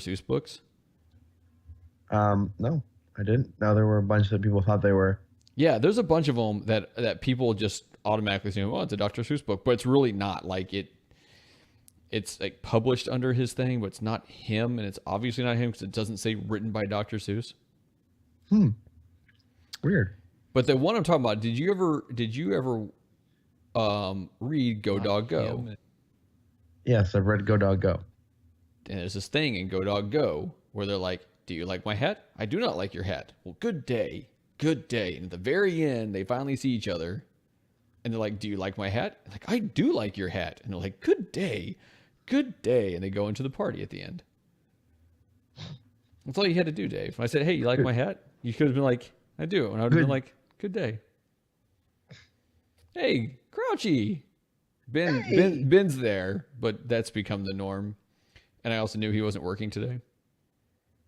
Seuss books? No, I didn't. No, there were a bunch that people thought they were. Yeah, there's a bunch of them that people just automatically assume, oh, it's a Dr. Seuss book, but it's really not. Like it's like published under his thing, but it's not him, and it's obviously not him because it doesn't say written by Dr. Seuss. Weird. But the one I'm talking about, did you ever read Go Dog Go? Yes, I've read Go Dog Go. And there's this thing in Go Dog Go where they're like, do you like my hat? I do not like your hat. Well, good day. Good day. And at the very end, they finally see each other. And they're like, do you like my hat? I'm like, I do like your hat. And they're like, good day. Good day. And they go into the party at the end. That's all you had to do, Dave. When I said, hey, you like my hat? You could have been like, I do. And I would have been like, good day. Hey, Grouchy. Ben's there, but that's become the norm. And I also knew he wasn't working today.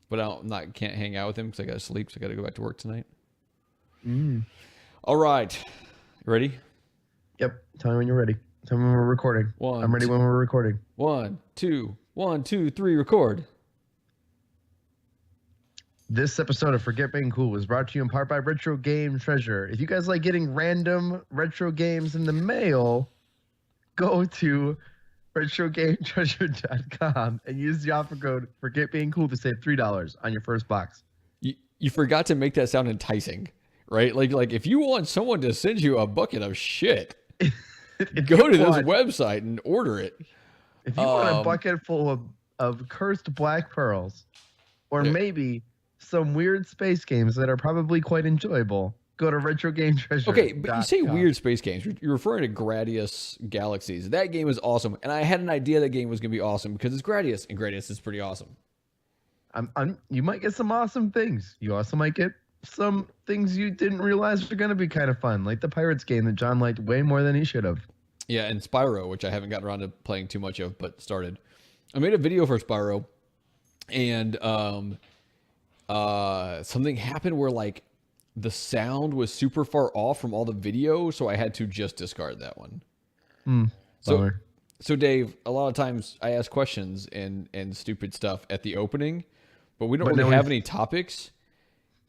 But can't hang out with him because I got to sleep, so I got to go back to work tonight. All right. You ready? Yep. Tell me when you're ready. Tell me when we're recording. I'm ready when we're recording. 1, 2, 1, 2, 3, record. This episode of Forget Being Cool was brought to you in part by Retro Game Treasure. If you guys like getting random retro games in the mail, go to RetroGameTreasure.com and use the offer code Forget Being Cool to save $3 on your first box. You forgot to make that sound enticing, right? Like if you want someone to send you a bucket of shit, go to this website and order it. If you want a bucket full of cursed black pearls, or maybe some weird space games that are probably quite enjoyable, go to Retro Game Treasure. Okay, but you say weird space games. You're referring to Gradius Galaxies. That game is awesome, and I had an idea that game was going to be awesome because it's Gradius, and Gradius is pretty awesome. You might get some awesome things. You also might get some things you didn't realize were going to be kind of fun, like the Pirates game that John liked way more than he should have. Yeah, and Spyro, which I haven't gotten around to playing too much of, but started. I made a video for Spyro, and something happened where like the sound was super far off from all the video, so I had to just discard that one. So Dave, a lot of times I ask questions and stupid stuff at the opening, but we don't really have any topics.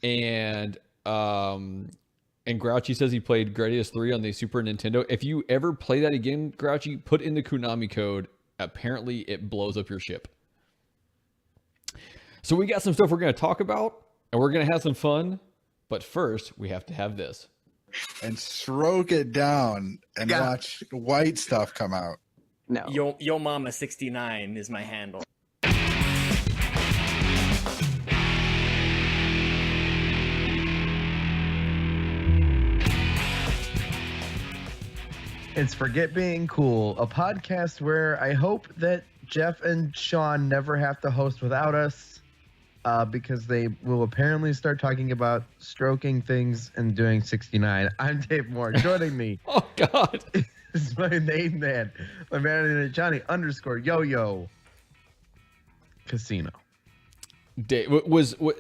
And Grouchy says he played Gradius 3 on the Super Nintendo. If you ever play that again, Grouchy, put in the Konami code. Apparently, it blows up your ship. So we got some stuff we're going to talk about, and we're going to have some fun. But first, we have to have this. And stroke it down and watch white stuff come out. No. Yo Mama 69 is my handle. It's Forget Being Cool, a podcast where I hope that Jeff and Sean never have to host without us, because they will apparently start talking about stroking things and doing 69. I'm Dave Moore. Joining me. Oh, God. Is my name man. My man Johnny _yo-yo Casino. Dave,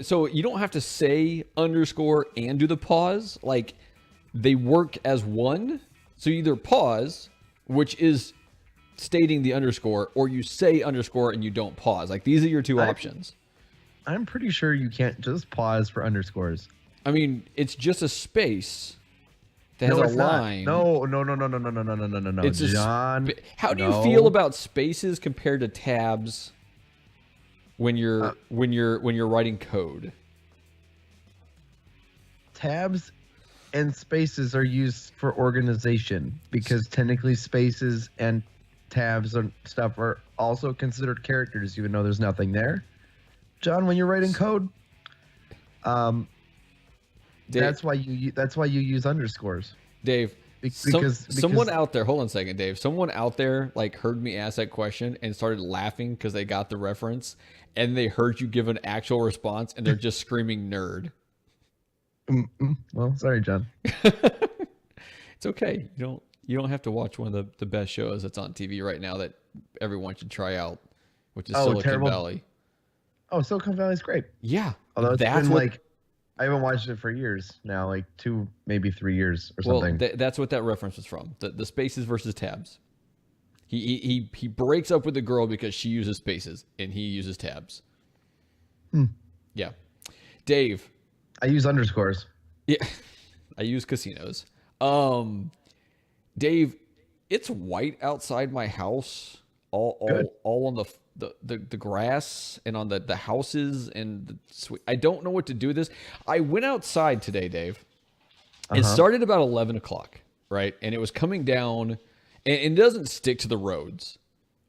so you don't have to say underscore and do the pause. Like, they work as one. So you either pause, which is stating the underscore, or you say underscore and you don't pause. Like, these are your two options. I'm pretty sure you can't just pause for underscores. I mean, it's just a space that has a line. No. It's John. How do you feel about spaces compared to tabs when you're writing code? Tabs and spaces are used for organization because technically spaces and tabs and stuff are also considered characters, even though there's nothing there. John, when you're writing code, that's why you use underscores. Dave, because someone out there, hold on a second, Dave. Someone out there like heard me ask that question and started laughing because they got the reference, and they heard you give an actual response, and they're just screaming nerd. Well, sorry, John. It's okay. You don't have to watch one of the best shows that's on TV right now that everyone should try out, which is Silicon Valley. Oh, Silicon Valley's great. Yeah. Although it's been like, I haven't watched it for years now, like 2, maybe 3 years or something. Well, that's what that reference was from. The spaces versus tabs. He breaks up with the girl because she uses spaces and he uses tabs. Yeah. Dave. I use underscores. Yeah. I use casinos. Dave, it's white outside my house. All on the grass and on the houses and I don't know what to do with this. I went outside today, Dave. It started about 11 o'clock, right? And it was coming down, and it doesn't stick to the roads,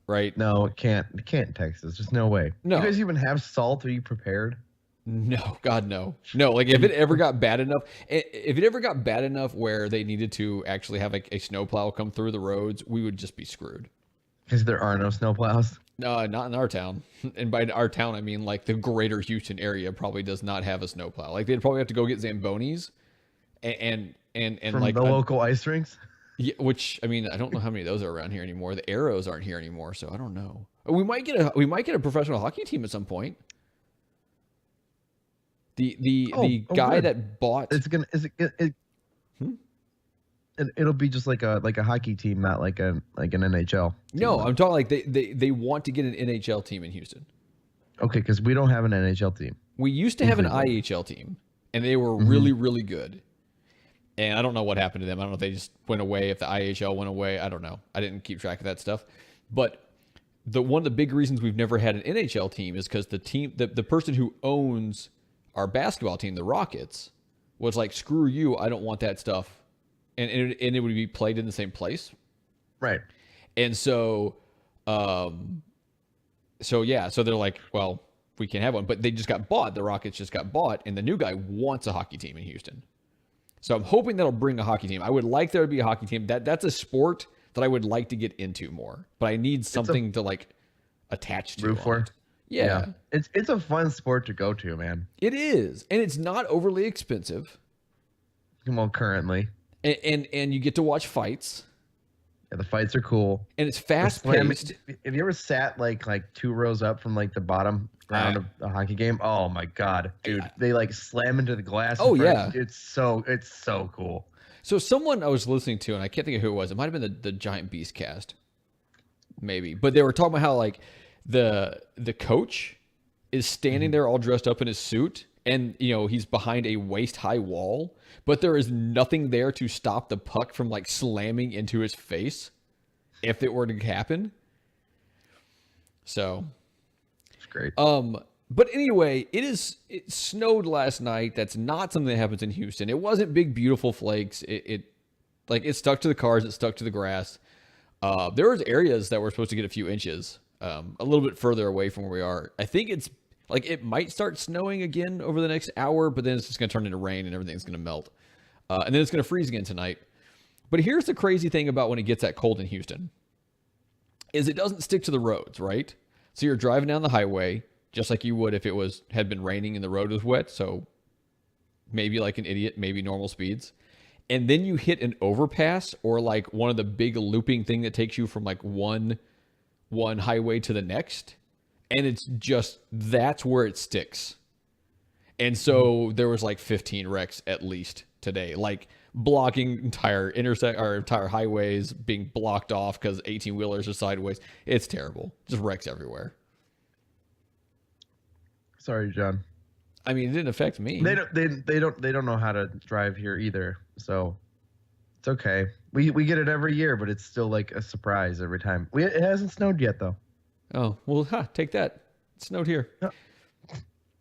right? No, it can't. It can't, Texas. There's no way. No. You guys even have salt? Are you prepared? No, God, no. No, like if it ever got bad enough where they needed to actually have a snowplow come through the roads, we would just be screwed. Because there are no snowplows. No, not in our town. And by our town, I mean like the greater Houston area probably does not have a snowplow. Like they'd probably have to go get Zambonis and From like the local ice rinks? Yeah, which I mean, I don't know how many of those are around here anymore. The Arrows aren't here anymore, so I don't know. We might get a professional hockey team at some point. The guy good. that bought it'll be just like a hockey team, not like an NHL. No, team. I'm talking like they want to get an NHL team in Houston. Okay, because we don't have an NHL team. We used to have an IHL team, and they were really, really good. And I don't know what happened to them. I don't know if they just went away, if the IHL went away. I don't know. I didn't keep track of that stuff. But one of the big reasons we've never had an NHL team is because the person who owns our basketball team, the Rockets, was like, screw you, I don't want that stuff. And it would be played in the same place. Right. And so they're like, well, we can't have one. But they just got bought. The Rockets just got bought, and the new guy wants a hockey team in Houston. So I'm hoping that'll bring a hockey team. I would like there to be a hockey team. That's a sport that I would like to get into more. But I need something to like attach to. Root for? Yeah. It's a fun sport to go to, man. It is. And it's not overly expensive. Well, currently. And you get to watch fights. Yeah, the fights are cool. And it's fast paced. Have you ever sat like 2 rows up from like the bottom round of a hockey game? Oh my god, dude! They like slam into the glass. Oh yeah, it's so cool. So someone I was listening to, and I can't think of who it was. It might have been the Giant Beast cast, maybe. But they were talking about how like the coach is standing there all dressed up in his suit, and he's behind a waist high wall, but there is nothing there to stop the puck from like slamming into his face if it were to happen. So it's great. But anyway, it snowed last night. That's not something that happens in Houston. It wasn't big, beautiful flakes. It stuck to the cars. It stuck to the grass. There was areas that were supposed to get a few inches, a little bit further away from where we are. I think it's like it might start snowing again over the next hour, but then it's just going to turn into rain and everything's going to melt. And then it's going to freeze again tonight. But here's the crazy thing about when it gets that cold in Houston is it doesn't stick to the roads, right? So you're driving down the highway just like you would if it had been raining and the road was wet. So maybe like an idiot, maybe normal speeds. And then you hit an overpass or like one of the big looping thing that takes you from like one highway to the next. And it's just, that's where it sticks. And so there was like 15 wrecks at least today, like blocking entire highways being blocked off because 18 wheelers are sideways. It's terrible. Just wrecks everywhere. Sorry, John. I mean, it didn't affect me. They don't know how to drive here either, so it's okay. We get it every year, but it's still like a surprise every time. It hasn't snowed yet though. Oh well, take that. It snowed here.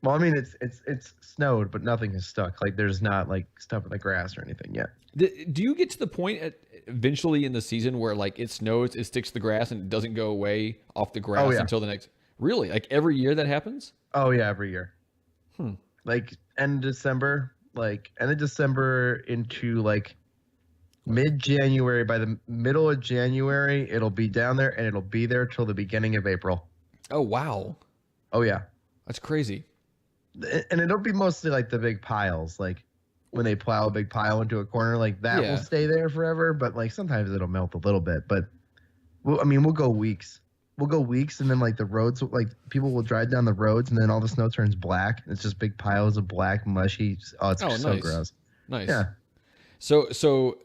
Well, I mean, it's snowed, but nothing has stuck. Like there's not like stuff in the grass or anything yet. Do you get to the point eventually in the season where like it snows, it sticks to the grass, and it doesn't go away off the grass until the next? Really? Like every year that happens? Oh yeah, every year. Like end of December into like mid-January. By the middle of January, it'll be down there, and it'll be there till the beginning of April. Oh wow. Oh yeah. That's crazy. And it'll be mostly like the big piles, like when they plow a big pile into a corner, like that will stay there forever. But like sometimes it'll melt a little bit. But we'll go weeks. We'll go weeks, and then like the roads, like people will drive down the roads, and then all the snow turns black. It's just big piles of black mushy. Oh, it's so nice. gross. Nice. Yeah. So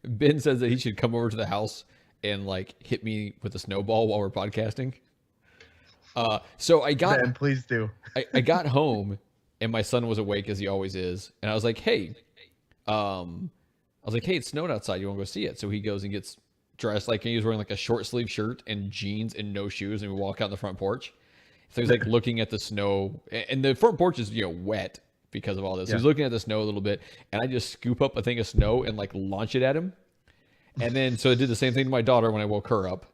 Ben says that he should come over to the house and like hit me with a snowball while we're podcasting. So I got Ben, please do. I got home and my son was awake as he always is, and I was like, hey, it's snowed outside. You want to go see it? So he goes and gets dressed like he was wearing like a short sleeve shirt and jeans and no shoes, and we walk out on the front porch. So he's like looking at the snow, and the front porch is wet because of all this. So he's looking at the snow a little bit, and I just scoop up a thing of snow and like launch it at him. And then so I did the same thing to my daughter when I woke her up.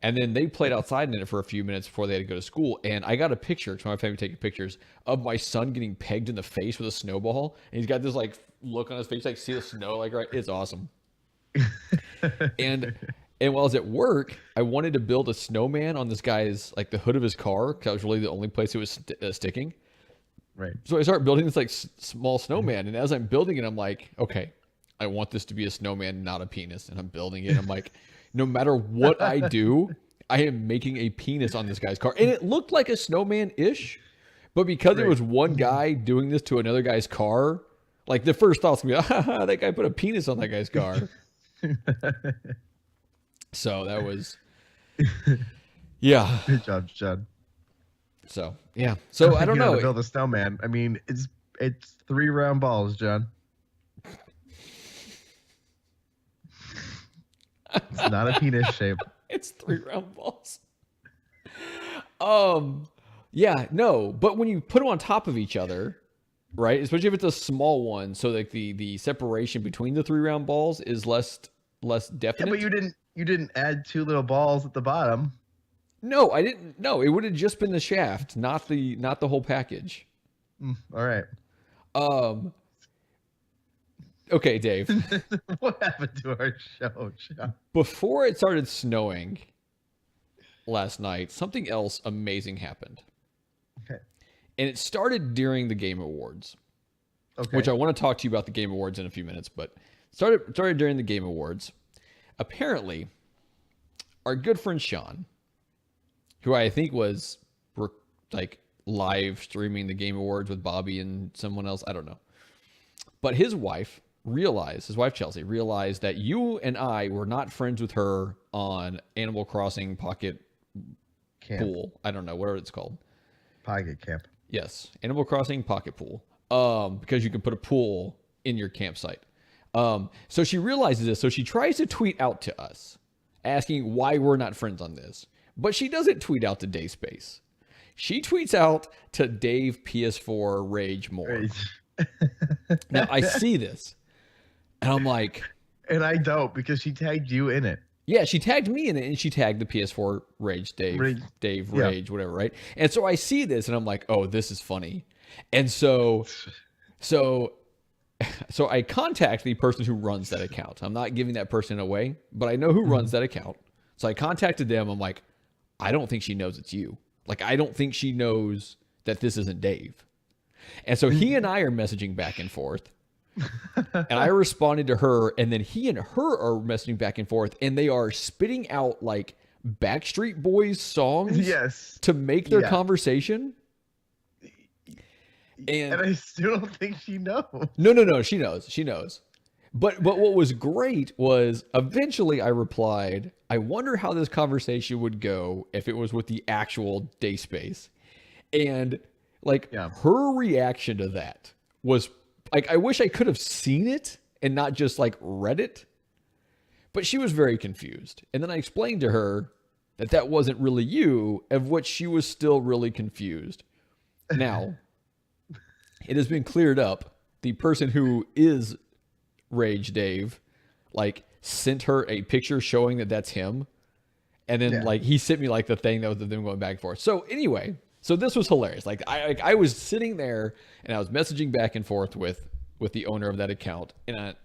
And then they played outside in it for a few minutes before they had to go to school. And I got a picture, because my family taking pictures, of my son getting pegged in the face with a snowball. And he's got this like look on his face, like see the snow, like right. It's awesome. and while I was at work, I wanted to build a snowman on this guy's like the hood of his car, because that was really the only place it was sticking. Right. So I started building this like small snowman, and as I'm building it, I'm like, okay, I want this to be a snowman, not a penis. And I'm building it. I'm like, no matter what I do, I am making a penis on this guy's car. And it looked like a snowman-ish, but because it was one guy doing this to another guy's car, like the first thought's gonna be, that guy put a penis on that guy's car. So that was, yeah. Good job, John. So, yeah. So I don't know. To build a snowman. I mean, it's 3 round balls, John. It's not a penis shape. It's 3 round balls. Yeah, no, but when you put them on top of each other, right? Especially if it's a small one, so like the separation between the 3 round balls is less definite. Yeah, but you didn't add 2 little balls at the bottom. No, I didn't. No, it would have just been the shaft, not the whole package. All right. Okay, Dave. What happened to our show, John? Before it started snowing last night, something else amazing happened. Okay. And it started during the Game Awards. Okay. Which I want to talk to you about the Game Awards in a few minutes, but started during the Game Awards. Apparently, our good friend Sean, who I think was like live streaming the Game Awards with Bobby and someone else, I don't know. But his wife Chelsea realized that you and I were not friends with her on Animal Crossing Pocket Camp. Pool. I don't know, whatever it's called. Pocket Camp. Yes, Animal Crossing Pocket Pool. Because you can put a pool in your campsite. So she realizes this, so she tries to tweet out to us, asking why we're not friends on this. But she doesn't tweet out to Dayspace. She tweets out to Dave PS4 Rage More. Now, I see this, and I'm like... And I don't, because she tagged you in it. Yeah, she tagged me in it, and she tagged the PS4 Rage, Dave Rage, whatever, right? And so I see this, and I'm like, oh, this is funny. And so I contact the person who runs that account. I'm not giving that person away, but I know who runs that account. So I contacted them. I'm like, I don't think she knows it's you. Like, I don't think she knows that this isn't Dave. And so he and I are messaging back and forth. And I responded to her, and then he and her are messaging back and forth, and they are spitting out like Backstreet Boys songs to make their conversation. And I still don't think she knows. No, she knows. But what was great was eventually I replied, I wonder how this conversation would go if it was with the actual Dayspace. And like her reaction to that was like, I wish I could have seen it and not just like read it, but she was very confused. And then I explained to her that wasn't really you, of which she was still really confused. Now, it has been cleared up. The person who is Rage Dave, like, sent her a picture showing that that's him. And then like he sent me like the thing that was them going back and forth. So anyway, so this was hilarious. Like I was sitting there and I was messaging back and forth with the owner of that account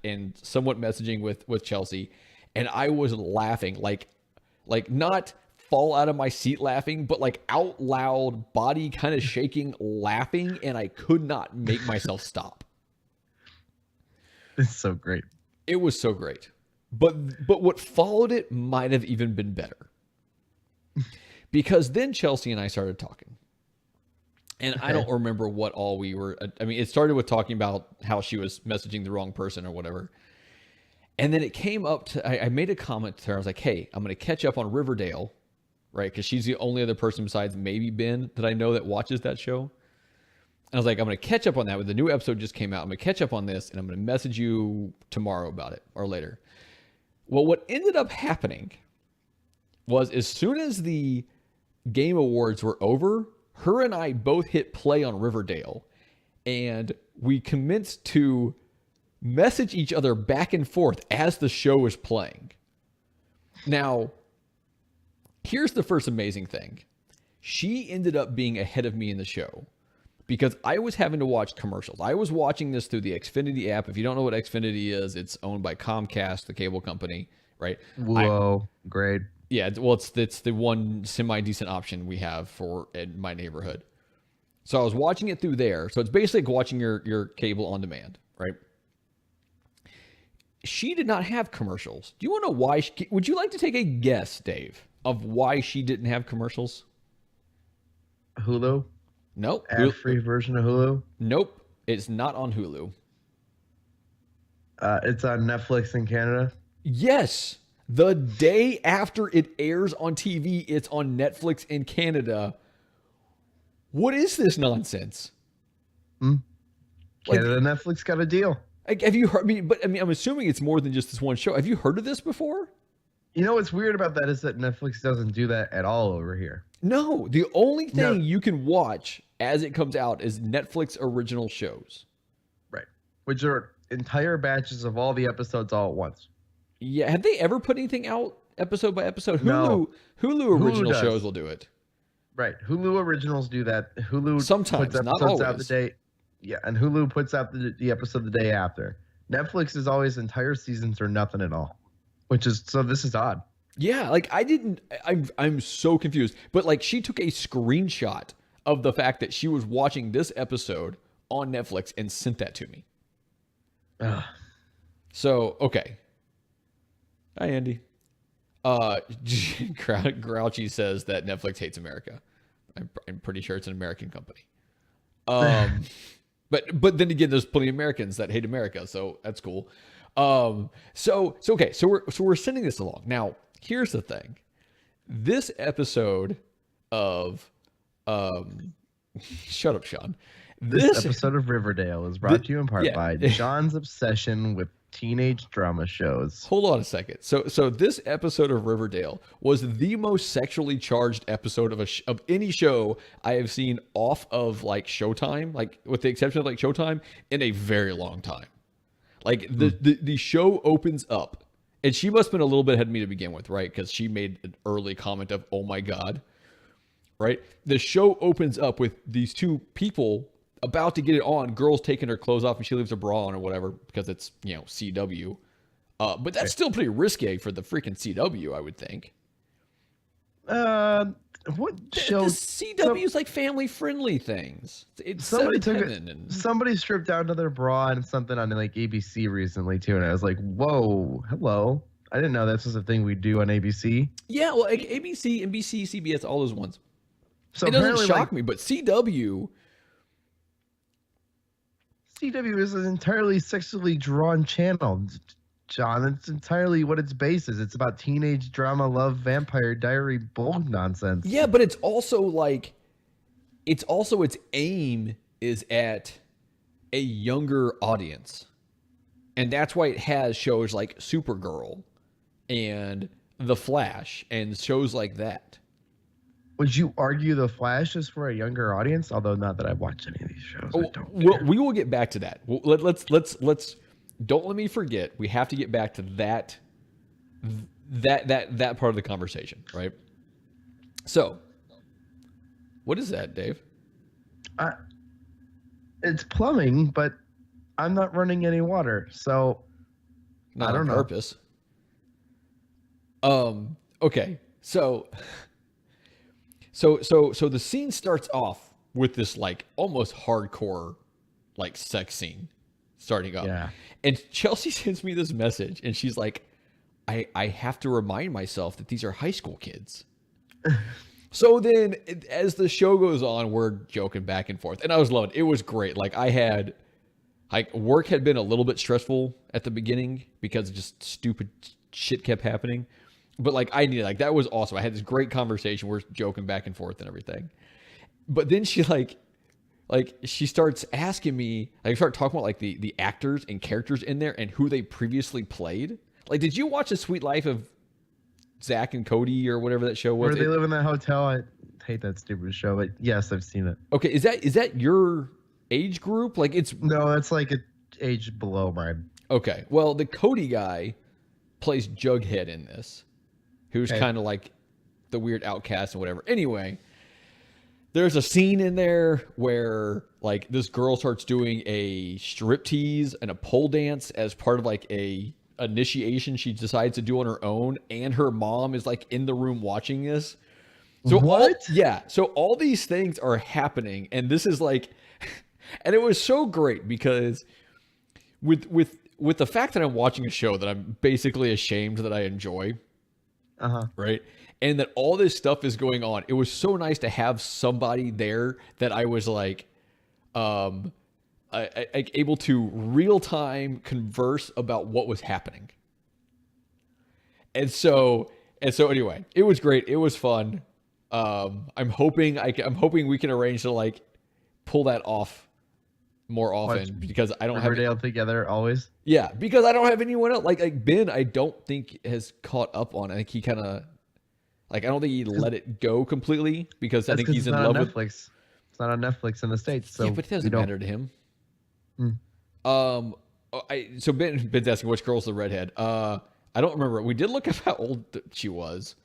and somewhat messaging with Chelsea, and I was laughing like not fall out of my seat laughing, but like out loud, body kind of shaking, laughing, and I could not make myself stop. It's so great. It was so great. But what followed it might have even been better. Because then Chelsea and I started talking. And I don't remember what all we were... I mean, it started with talking about how she was messaging the wrong person or whatever. And then it came up to... I made a comment to her. I was like, hey, I'm going to catch up on Riverdale right? Because she's the only other person besides maybe Ben that I know that watches that show. And I was like, I'm going to catch up on that. When the new episode just came out, I'm going to catch up on this, and I'm going to message you tomorrow about it or later. Well, what ended up happening was as soon as the Game Awards were over, her and I both hit play on Riverdale, and we commenced to message each other back and forth as the show was playing. Now, here's the first amazing thing. She ended up being ahead of me in the show because I was having to watch commercials. I was watching this through the Xfinity app. If you don't know what Xfinity is, it's owned by Comcast, the cable company, right? Whoa, great. Yeah, well, it's the one semi-decent option we have for in my neighborhood. So I was watching it through there. So it's basically like watching your cable on demand, right? She did not have commercials. Do you want to know why? Would you like to take a guess, Dave, of why she didn't have commercials? Hulu? Nope. Ad-free version of Hulu? Nope. It's not on Hulu. It's on Netflix in Canada? Yes. The day after it airs on TV, it's on Netflix in Canada. What is this nonsense? Canada Netflix got a deal. Like, have you heard? I'm assuming it's more than just this one show. Have you heard of this before? You know what's weird about that is that Netflix doesn't do that at all over here. No. The only thing you can watch as it comes out is Netflix original shows. Right. Which are entire batches of all the episodes all at once. Yeah. Have they ever put anything out episode by episode? No. Hulu original shows will do it. Right. Hulu originals do that. Hulu sometimes, puts not episodes always. out the day. Yeah, and Hulu puts out the episode the day after. Netflix is always entire seasons or nothing at all, which is so. This is odd. Yeah, like I'm so confused. But like she took a screenshot of the fact that she was watching this episode on Netflix and sent that to me. Ugh. So okay. Hi Andy. Grouchy says that Netflix hates America. I'm pretty sure it's an American company. But then again, there's plenty of Americans that hate America, so that's cool. So we're sending this along. Now, here's the thing. This episode of shut up, Sean. This episode of Riverdale is brought to you in part by John's obsession with teenage drama shows. Hold on a second. So this episode of Riverdale was the most sexually charged episode of any show I have seen off of like Showtime, like with the exception of like Showtime, in a very long time. Like the show opens up, and she must have been a little bit ahead of me to begin with, right? Because she made an early comment of "Oh my god," right? The show opens up with these two people about to get it on, girls taking her clothes off and she leaves her bra on or whatever because it's, CW. But that's still pretty risque for the freaking CW, I would think. What show? The CW's like family friendly things. It's somebody stripped down to their bra and something on like ABC recently too, and I was like, whoa, hello. I didn't know this was a thing we do on ABC. Yeah, well, like ABC, NBC, CBS, all those ones. So it doesn't shock me, but CW is an entirely sexually drawn channel, John. It's entirely what its base is. It's about teenage drama, love, vampire diary bull nonsense. Yeah, but it's also like, its aim is at a younger audience. And that's why it has shows like Supergirl and The Flash and shows like that. Would you argue The Flash is for a younger audience? Although not that I've watched any of these shows. We will get back to that. Let's don't let me forget. We have to get back to that part of the conversation, right? So, what is that, Dave? It's plumbing, but I'm not running any water, so not I don't on know. Purpose. Okay, so the scene starts off with this like almost hardcore like sex scene starting up. Yeah. And Chelsea sends me this message and she's like, I have to remind myself that these are high school kids. So then as the show goes on, we're joking back and forth. And I was loving it. It was great. Like work had been a little bit stressful at the beginning because just stupid shit kept happening. But like I needed, like that was awesome. I had this great conversation. We're joking back and forth and everything. But then she like she starts asking me, like start talking about like the actors and characters in there and who they previously played. Like, did you watch The Sweet Life of Zach and Cody or whatever that show was? Where they live in that hotel. I hate that stupid show, but yes, I've seen it. Okay, is that your age group? Like it's No, that's like an age below mine. okay. Well, the Cody guy plays Jughead in this, who's Okay. kind of like the weird outcast and whatever. Anyway, there's a scene in there where like this girl starts doing a striptease and a pole dance as part of like a initiation she decides to do on her own, and her mom is like in the room watching this. So What? so all these things are happening, and this is like, and it was so great because with the fact that I'm watching a show that I'm basically ashamed that I enjoy, right? And that all this stuff is going on. It was so nice to have somebody there that I was like, able to real time converse about what was happening. And so anyway, it was great. It was fun. I'm hoping we can arrange to like pull that off more often Watch because I don't have Riverdale together always. yeah, because I don't have anyone else. Like Ben, I don't think has caught up on. I think he kind of like I don't think he let it go completely because I That's think 'cause he's it's in not love on with. Netflix. It's not on Netflix in the States, so Yeah, but it we doesn't don't- matter to him. Hmm. So Ben's asking which girl's the redhead. I don't remember. We did look up how old she was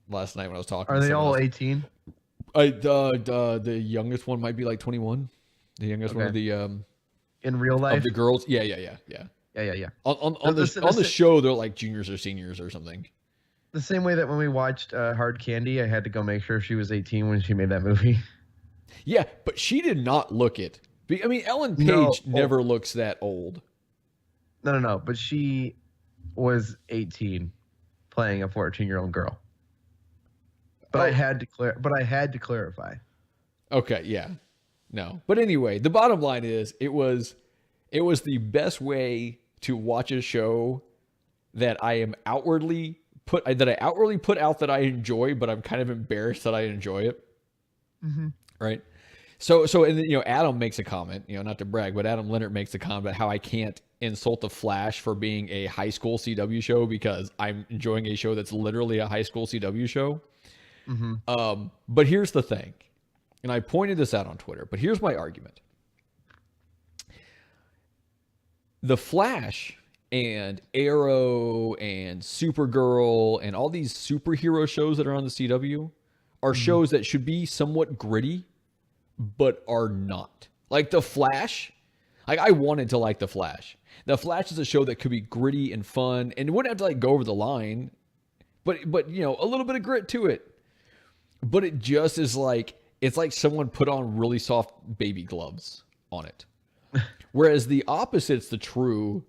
last night when I was talking. Are to they someone all else. 18? The youngest one might be like 21. The youngest one of Okay. the In real life? of the girls. Yeah. Yeah. On the- the show, they're like juniors or seniors or something. The same way that when we watched Hard Candy, I had to go make sure she was 18 when she made that movie. Yeah, but she did not look it. I mean, Ellen Page No. never looks that old. No. But she was 18 playing a 14-year-old girl. But I had to clarify. Okay, yeah. No. But anyway, the bottom line is it was the best way to watch a show that I outwardly put out that I enjoy, but I'm kind of embarrassed that I enjoy it. Mm-hmm. Right? So and then, Adam makes a comment, not to brag, but Adam Leonard makes a comment about how I can't insult The Flash for being a high school CW show because I'm enjoying a show that's literally a high school CW show. Mm-hmm. But here's the thing, and I pointed this out on Twitter, but here's my argument. The Flash and Arrow and Supergirl and all these superhero shows that are on the CW are shows that should be somewhat gritty, but are not. Like The Flash, like I wanted to like The Flash. The Flash is a show that could be gritty and fun and wouldn't have to like go over the line, but a little bit of grit to it. But it just is like, it's like someone put on really soft baby gloves on it. Whereas the opposite's the true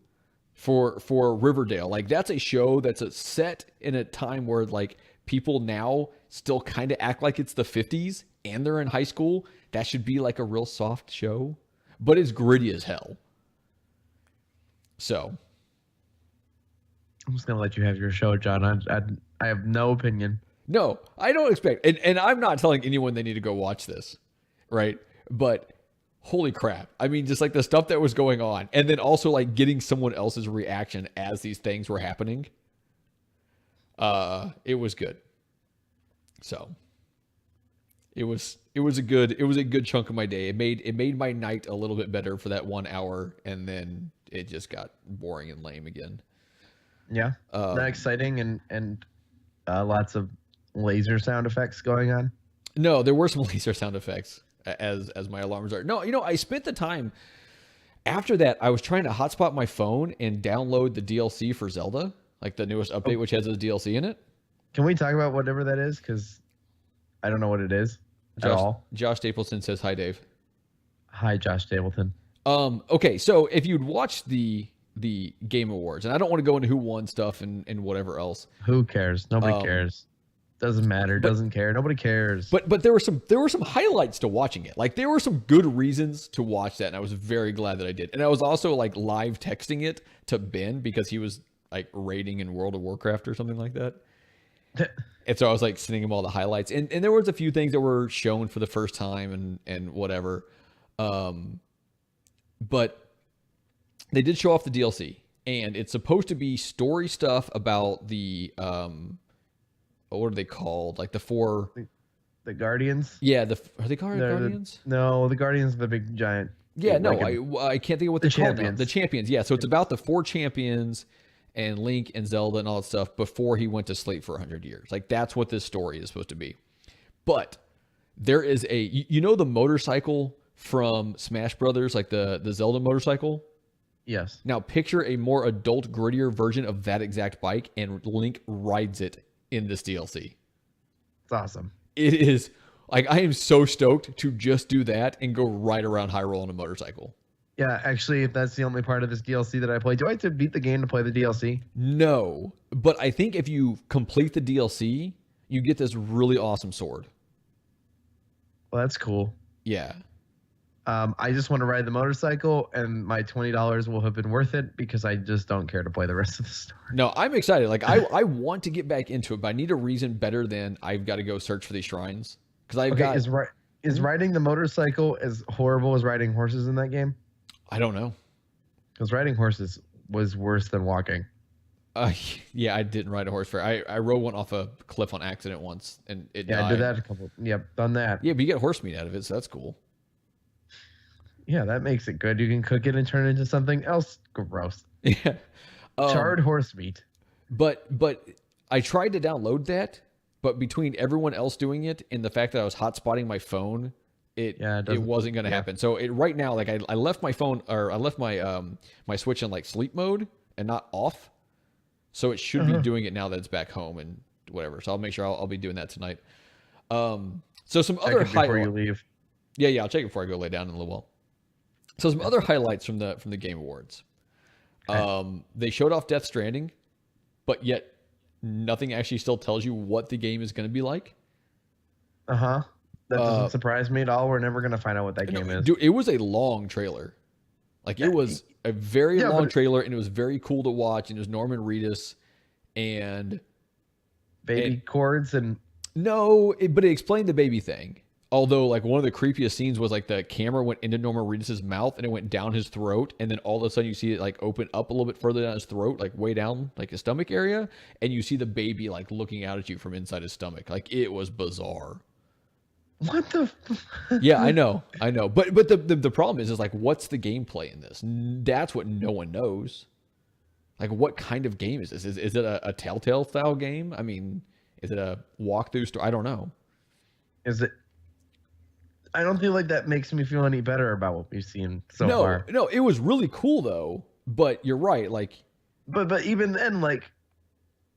for Riverdale. Like that's a show that's set in a time where like people now still kind of act like it's the 50s and they're in high school. That should be like a real soft show, but it's gritty as hell. So I'm just gonna let you have your show, John. I have no opinion. no, I don't expect, and I'm not telling anyone they need to go watch this, right? But holy crap. I mean, just like the stuff that was going on, and then also like getting someone else's reaction as these things were happening. It was good. So it was a good chunk of my day. It made my night a little bit better for that 1 hour, and then it just got boring and lame again. Yeah, not exciting and lots of laser sound effects going on. No, there were some laser sound effects as my alarms are. No, I spent the time after that. I was trying to hotspot my phone and download the DLC for Zelda, like the newest update, which has a DLC in it. Can we talk about whatever that is? Because I don't know what it is at all. Josh Stapleton says, "Hi, Dave." Hi, Josh Stapleton. Okay, so if you'd watched the Game Awards, and I don't want to go into who won stuff and whatever else, Who cares? Nobody cares. Doesn't matter. Doesn't care. Nobody cares. but there were some highlights to watching it. Like there were some good reasons to watch that, and I was very glad that I did. And I was also like live texting it to Ben because he was like raiding in World of Warcraft or something like that. And so I was like sending him all the highlights, and there was a few things that were shown for the first time and whatever. But they did show off the DLC, and it's supposed to be story stuff about the what are they called? Like the four. The Guardians. Yeah, are they called Guardians? No, the Guardians are the big giant. Yeah, no, like I can't think of what they're called now. champions. The champions. Yeah, so it's about the 4 champions and Link and Zelda and all that stuff before he went to sleep for 100 years. Like that's what this story is supposed to be. But there is you know the motorcycle from Smash Brothers, like the Zelda motorcycle? Yes. Now picture a more adult, grittier version of that exact bike, and Link rides it in this DLC. It's awesome. It is like, I am so stoked to just do that and go right around Hyrule on a motorcycle. Yeah, actually, if that's the only part of this DLC that I play, do I have to beat the game to play the DLC? No, but I think if you complete the DLC, you get this really awesome sword. Well, that's cool. Yeah. I just want to ride the motorcycle, and my $20 will have been worth it because I just don't care to play the rest of the story. No, I'm excited. Like I want to get back into it, but I need a reason better than I've got to go search for these shrines. Because I've got. Is riding the motorcycle as horrible as riding horses in that game? I don't know. Because riding horses was worse than walking. Yeah, I didn't ride a horse fair. I rode one off a cliff on accident once, and it died. I did that a couple. Yep, done that. Yeah, but you get horse meat out of it, so that's cool. Yeah, that makes it good. You can cook it and turn it into something else gross. Yeah. Charred horse meat. But I tried to download that, but between everyone else doing it and the fact that I was hotspotting my phone, it wasn't going to happen. So right now, like I left my phone, or I left my my Switch in like sleep mode and not off. So it should be doing it now that it's back home and whatever. So I'll make sure I'll be doing that tonight. So some other before you leave. Yeah, I'll check it before I go lay down in a little while. So some other highlights from the Game Awards. Okay. They showed off Death Stranding, but yet nothing actually still tells you what the game is going to be like. That doesn't surprise me at all. We're never going to find out what that game is. Dude, it was a long trailer. Like it was a very long trailer, and it was very cool to watch. And it was Norman Reedus and baby chords and but it explained the baby thing. Although, like, one of the creepiest scenes was, like, the camera went into Norman Reedus' mouth and it went down his throat. And then all of a sudden you see it, like, open up a little bit further down his throat, like, way down, like, his stomach area. And you see the baby, like, looking out at you from inside his stomach. Like, it was bizarre. What the? Yeah, I know. But the problem is like, what's the gameplay in this? That's what no one knows. Like, what kind of game is this? Is it a Telltale style game? I mean, is it a walkthrough story? I don't know. Is it? I don't feel like that makes me feel any better about what we've seen so far. No, it was really cool though. But you're right, like. But even then, like,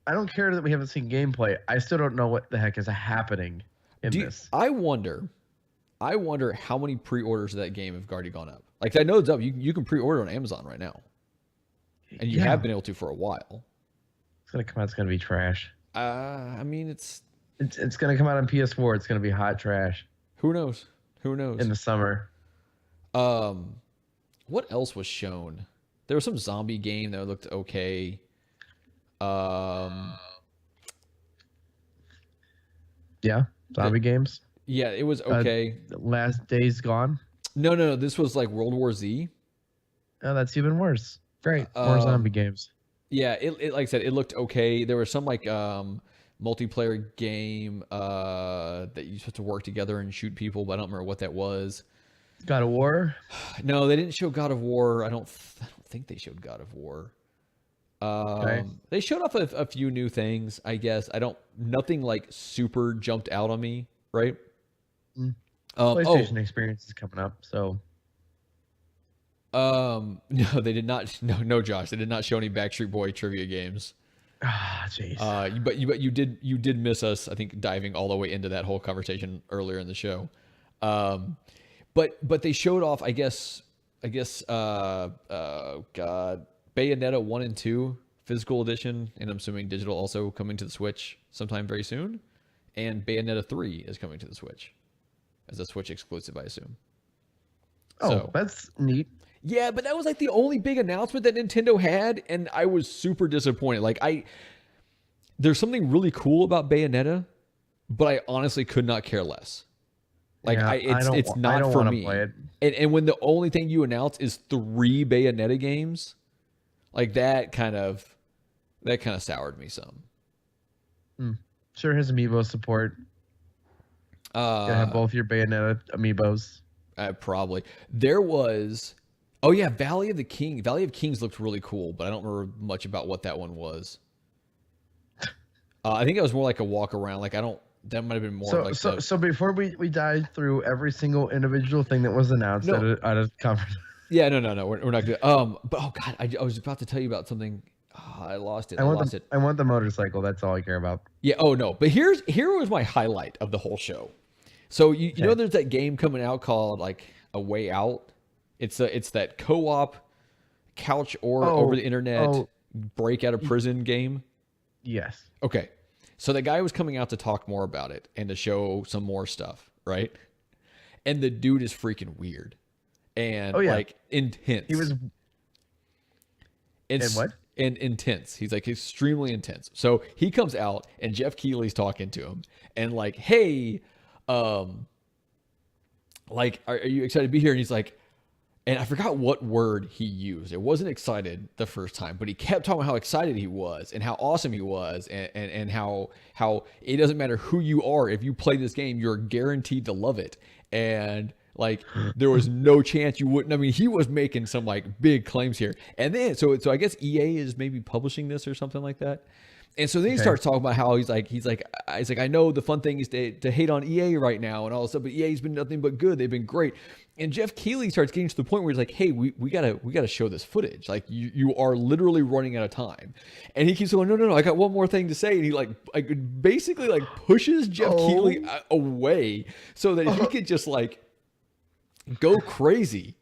I don't care that we haven't seen gameplay. I still don't know what the heck is happening in this. I wonder how many pre-orders of that game have already gone up. Like, I know it's up. You can pre-order on Amazon right now, and you have been able to for a while. It's gonna come out. It's gonna be trash. I mean, it's gonna come out on PS4. It's gonna be hot trash. Who knows? In the summer. What else was shown? There was some zombie game that looked okay. Yeah, zombie games. Yeah, it was okay. Last Days Gone. No. This was like World War Z. Oh, that's even worse. Great, more zombie games. Yeah, it like I said, it looked okay. There was some like multiplayer game that you're supposed to work together and shoot people, but I don't remember what that was. God of War? No, they didn't show God of War. I don't think they showed God of War. Okay. They showed off a few new things, I guess. Nothing like super jumped out on me, right? PlayStation Experience is coming up, so. No, they did not. No, Josh, they did not show any Backstreet Boy trivia games. Ah, jeez. But you did miss us, I think, diving all the way into that whole conversation earlier in the show. But they showed off, I guess, Bayonetta 1 and 2 physical edition, and I'm assuming digital also coming to the Switch sometime very soon. And Bayonetta 3 is coming to the Switch as a Switch exclusive, I assume. Oh, so, that's neat. Yeah, but that was like the only big announcement that Nintendo had, and I was super disappointed. There's something really cool about Bayonetta, but I honestly could not care less. Like Yeah, it's I not don't for wanna me. play it. And when the only thing you announce is 3 Bayonetta games, like that kind of soured me some. Sure has amiibo support. Gotta have both your Bayonetta amiibos. Probably. There was, oh yeah, Valley of Kings looked really cool, but I don't remember much about what that one was. I think it was more like a walk around. That might have been more So before we dive through every single individual thing that was announced at a conference. Yeah, no, we're not good. But oh god, I was about to tell you about something. Oh, I lost it. I want the motorcycle. That's all I care about. Yeah. Oh no. But here was my highlight of the whole show. So you know there's that game coming out called like A Way Out. It's that co-op couch or over the internet break out of prison game. Yes. Okay. So the guy was coming out to talk more about it and to show some more stuff, right? And the dude is freaking weird and like intense. He was and what? And intense. He's like extremely intense. So he comes out and Jeff Keighley's talking to him and like, hey, like, are you excited to be here? And he's like, and I forgot what word he used. It wasn't excited the first time, but he kept talking about how excited he was and how awesome he was and how it doesn't matter who you are. If you play this game, you're guaranteed to love it. And like, there was no chance you wouldn't. I mean, he was making some like big claims here. And then, so I guess EA is maybe publishing this or something like that. And so then he starts talking about how he's like, I know the fun thing is to hate on EA right now and all this stuff, but EA's been nothing but good. They've been great. And Jeff Keighley starts getting to the point where he's like, hey, we gotta show this footage. Like you are literally running out of time. And he keeps going, no, I got one more thing to say. And he like basically like pushes Jeff Keighley away so that he could just like go crazy.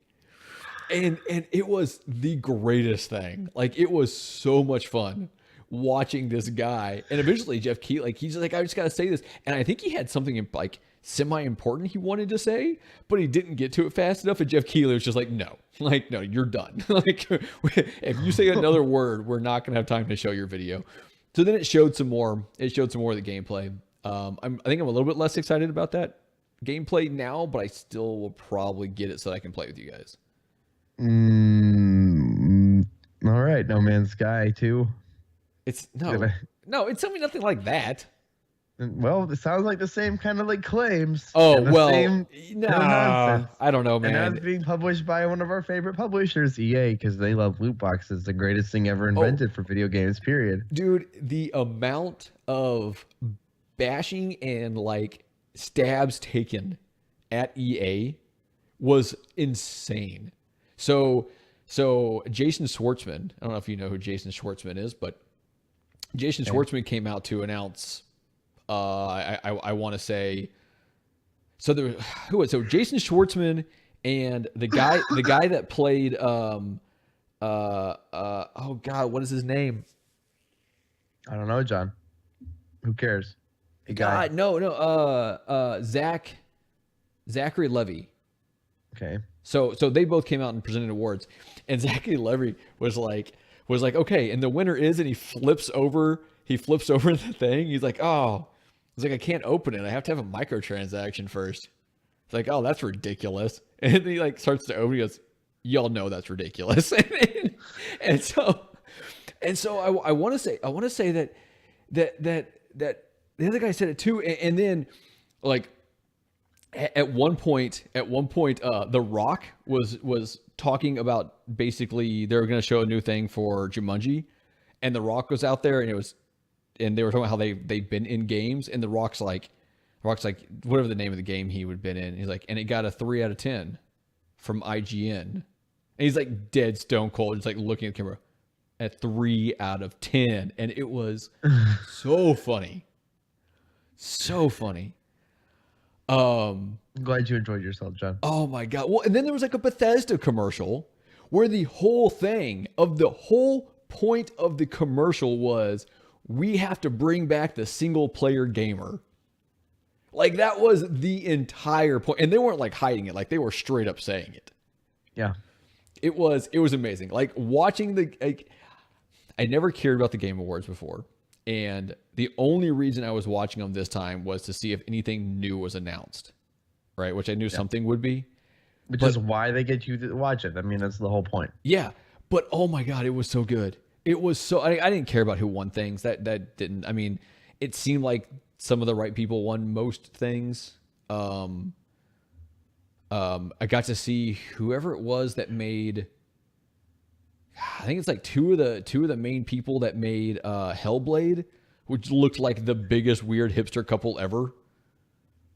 And it was the greatest thing. Like it was so much fun watching this guy. And eventually Jeff Keighley, like he's like, I just gotta say this. And I think he had something like semi-important he wanted to say, but he didn't get to it fast enough. And Jeff Keighley was just like, no, you're done. Like if you say another word, we're not gonna have time to show your video. So then it showed some more of the gameplay. I think I'm a little bit less excited about that gameplay now, but I still will probably get it so that I can play with you guys. All right, No Man's Sky 2. It's it's something nothing like that. Well, it sounds like the same kind of like claims. Oh, well, nonsense. I don't know, man. And that's being published by one of our favorite publishers, EA, because they love loot boxes, the greatest thing ever invented for video games, period. Dude, the amount of bashing and like stabs taken at EA was insane. So Jason Schwartzman, I don't know if you know who Jason Schwartzman is, but Jason Schwartzman came out to announce, I want to say, so Jason Schwartzman and the guy that played, oh God, what is his name? I don't know, John. Who cares? Zachary Levy. Okay. So they both came out and presented awards, and Zachary Levy was like, okay, and the winner is, and he flips over the thing. He's like, I can't open it. I have to have a microtransaction first. It's like, oh, that's ridiculous. And he like starts to open. He goes, y'all know that's ridiculous. and so I want to say that the other guy said it too. And then like at one point, The Rock was talking about basically they were going to show a new thing for Jumanji, and The Rock was out there, and they were talking about how they've been in games, and The Rock's like whatever the name of the game he would have been in, he's like, and it got a 3 out of 10 from IGN, and he's like dead stone cold, just like looking at the camera at 3 out of 10, and it was so funny. I'm glad you enjoyed yourself, John. Oh my God. Well, and then there was like a Bethesda commercial where the whole point of the commercial was, we have to bring back the single player gamer. Like that was the entire point. And they weren't like hiding it. Like they were straight up saying it. Yeah. It was amazing. Like watching I never cared about the Game Awards before. And the only reason I was watching them this time was to see if anything new was announced, right? Which I knew something would be. Which is why they get you to watch it. I mean, that's the whole point. Yeah, but oh my God, it was so good. It was so, I didn't care about who won things. That didn't, I mean, it seemed like some of the right people won most things. I got to see whoever it was that made, I think it's like two of the main people that made Hellblade, which looked like the biggest weird hipster couple ever.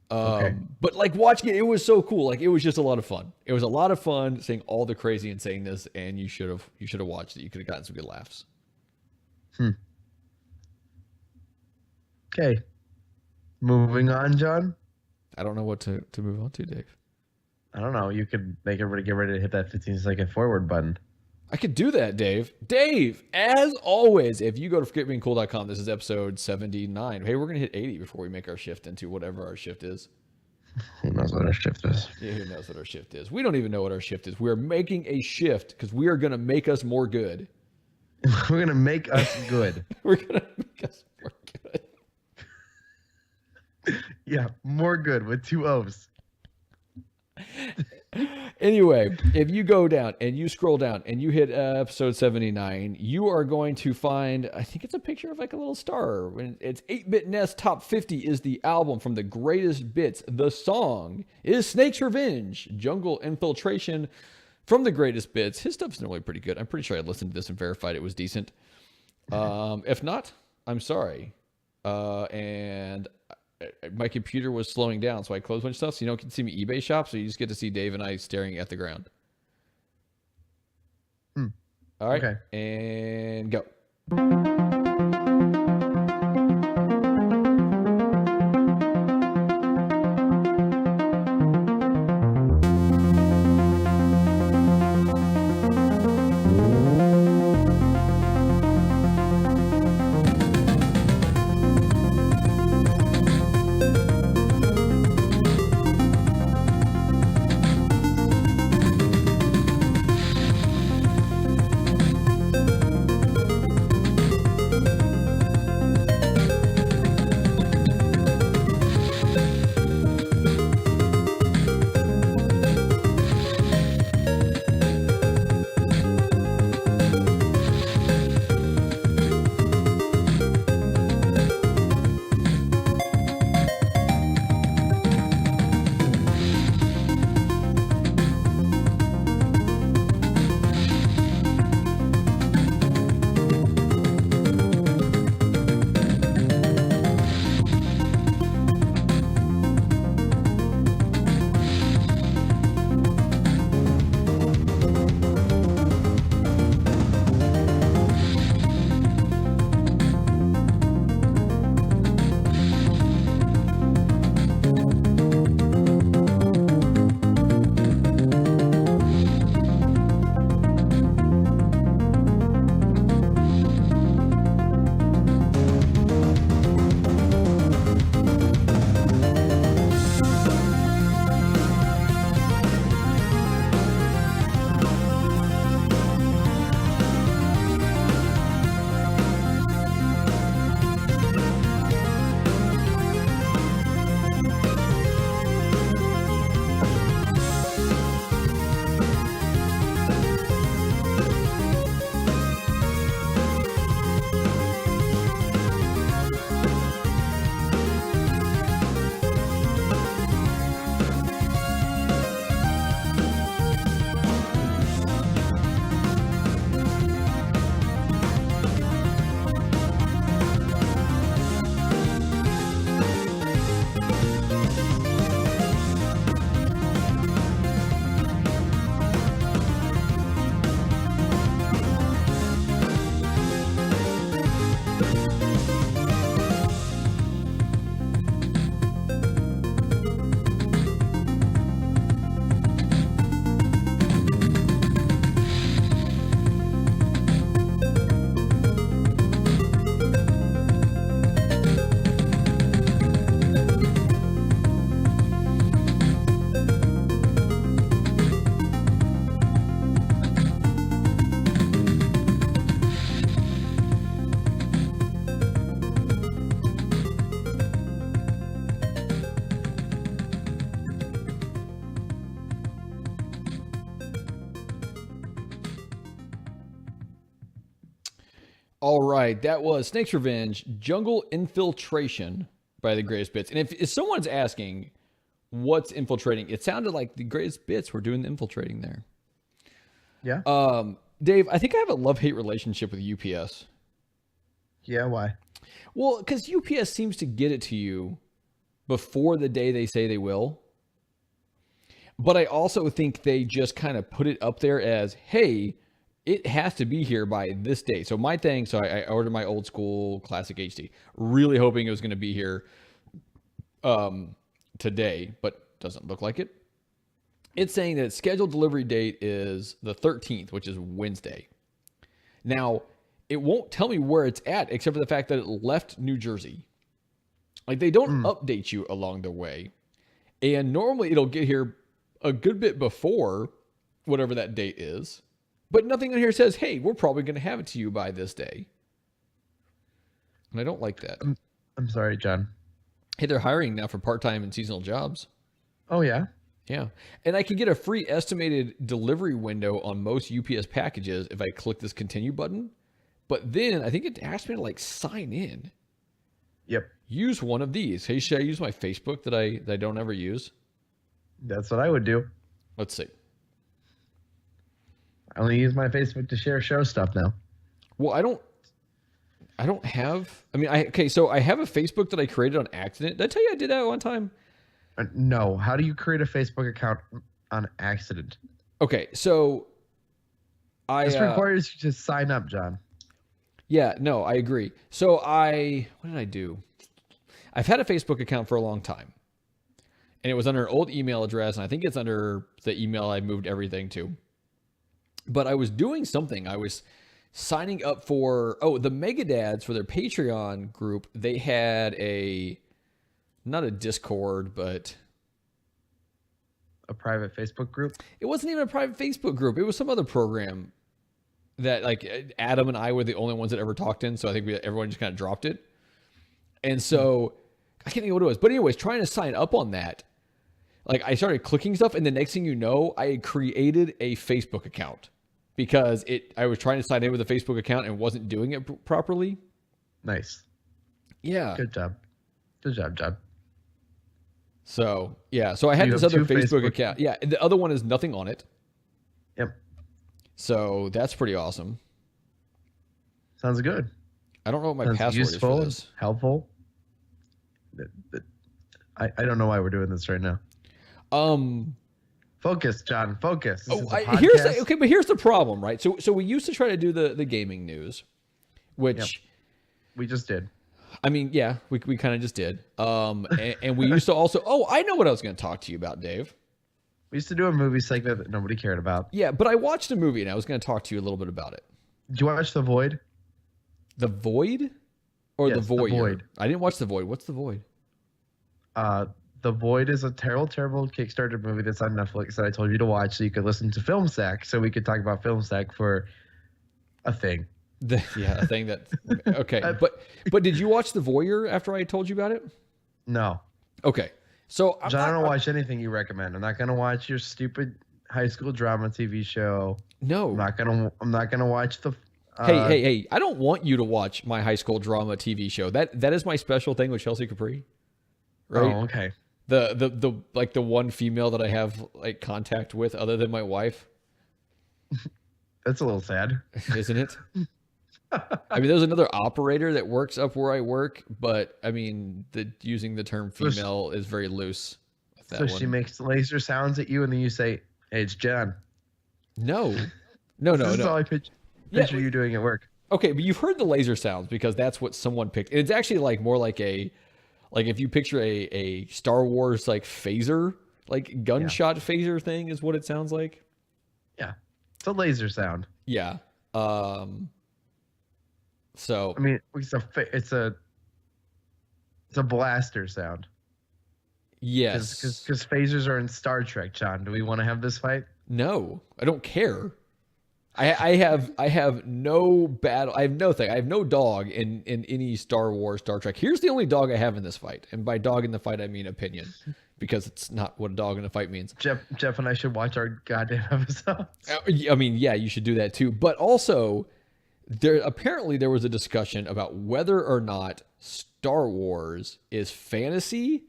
But like watching it was so cool. Like it was just a lot of fun. It was a lot of fun seeing all the crazy insaneness, and you should have watched it. You could have gotten some good laughs. Okay. Moving on, John. I don't know what to move on to, Dave. I don't know. You could make everybody get ready to hit that 15-second forward button. I could do that, Dave. Dave, as always, if you go to forgetbeingcool.com, this is episode 79. Hey, we're going to hit 80 before we make our shift into whatever our shift is. Who knows what our shift is? Yeah, who knows what our shift is? We don't even know what our shift is. We're making a shift because we are going to make us more good. We're going to make us good. We're going to make us more good. Yeah, more good with 2 O's. Anyway, if you go down and you scroll down and you hit episode 79, you are going to find, I think it's a picture of like a little star. When it's 8-Bit Nest Top 50 is the album from the Greatest Bits. The song is Snake's Revenge, Jungle Infiltration from the Greatest Bits. His stuff's normally pretty good. I'm pretty sure I listened to this and verified it was decent. If not, I'm sorry. And my computer was slowing down, so I closed a bunch of stuff so you don't get to see me eBay shop, so you just get to see Dave and I staring at the ground. All right, Okay. And go. All right, that was Snake's Revenge, Jungle Infiltration by the Greatest Bits. And if someone's asking what's infiltrating, it sounded like the Greatest Bits were doing the infiltrating there. Yeah. Dave, I think I have a love-hate relationship with UPS. Yeah. Why? Well, because UPS seems to get it to you before the day they say they will. But I also think they just kind of put it up there as, hey, it has to be here by this day. So my thing, I ordered my old school classic HD, really hoping it was going to be here today, but doesn't look like it. It's saying that its scheduled delivery date is the 13th, which is Wednesday. Now, it won't tell me where it's at, except for the fact that it left New Jersey. Like, they don't update you along the way. And normally it'll get here a good bit before whatever that date is. But nothing in here says, hey, we're probably going to have it to you by this day. And I don't like that. I'm sorry, John. Hey, they're hiring now for part-time and seasonal jobs. Oh, yeah? Yeah. And I can get a free estimated delivery window on most UPS packages if I click this continue button. But then I think it asks me to like sign in. Yep. Use one of these. Hey, should I use my Facebook that I don't ever use? That's what I would do. Let's see. I only use my Facebook to share show stuff now. Well, I don't have, so I have a Facebook that I created on accident. Did I tell you I did that one time? No. How do you create a Facebook account on accident? Okay, so This requires you to sign up, John. Yeah, no, I agree. So what did I do? I've had a Facebook account for a long time. And it was under an old email address, and I think it's under the email I moved everything to. But I was doing something. I was signing up for, the Megadads for their Patreon group. They had not a Discord, but A private Facebook group? it wasn't even a private Facebook group. It was some other program that like Adam and I were the only ones that ever talked in. So I think everyone just kind of dropped it. And so I can't think of what it was. But anyways, trying to sign up on that, like I started clicking stuff, and the next thing you know, I had created a Facebook account because I was trying to sign in with a Facebook account and wasn't doing it properly. Nice. Yeah. Good job. Good job, John. So yeah. So I had You this have other two Facebook Facebook account. Yeah. The other one is nothing on it. Yep. So that's pretty awesome. Sounds good. I don't know what my Sounds password useful, is for this. helpful. I don't know why we're doing this right now. Focus, John. Focus. This is a podcast. But here's the problem, right? So we used to try to do the gaming news, which We just did. I mean, yeah, we kind of just did. And we used to also. Oh, I know what I was going to talk to you about, Dave. We used to do a movie segment that nobody cared about. Yeah, but I watched a movie and I was going to talk to you a little bit about it. Did you watch The Void? The Void, or Yes, The The Void? Void. I didn't watch The Void. What's The Void? The Void is a terrible Kickstarter movie that's on Netflix that I told you to watch so you could listen to Film Sack, so we could talk about Film Sack for a thing. A thing that. Okay, but did you watch The Voyeur after I told you about it? No. Okay, so John, I don't watch anything you recommend. I'm not gonna watch your stupid high school drama TV show. No, I'm not gonna watch the. Hey! I don't want you to watch my high school drama TV show. That is my special thing with Chelsea Capri. Right? Oh, okay. The like the one female that I have like contact with other than my wife. That's a little sad, isn't it? I mean, there's another operator that works up where I work, but I mean, using the term female is very loose. So she makes laser sounds at you, and then you say, "Hey, it's John." No. This is all I picture you doing at work. Okay, but you've heard the laser sounds because that's what someone picked. It's actually like more like if you picture a Star Wars like phaser, like gunshot phaser thing is what it sounds like. Yeah, it's a laser sound. Yeah. So I mean, it's a blaster sound. Yes, because phasers are in Star Trek. John, do we want to have this fight? No, I don't care. I have no battle. I have no thing. I have no dog in any Star Wars, Star Trek. Here's the only dog I have in this fight, and by dog in the fight I mean opinion, because it's not what a dog in a fight means. Jeff and I should watch our goddamn episodes. I mean, yeah, you should do that too. But also, Apparently there was a discussion about whether or not Star Wars is fantasy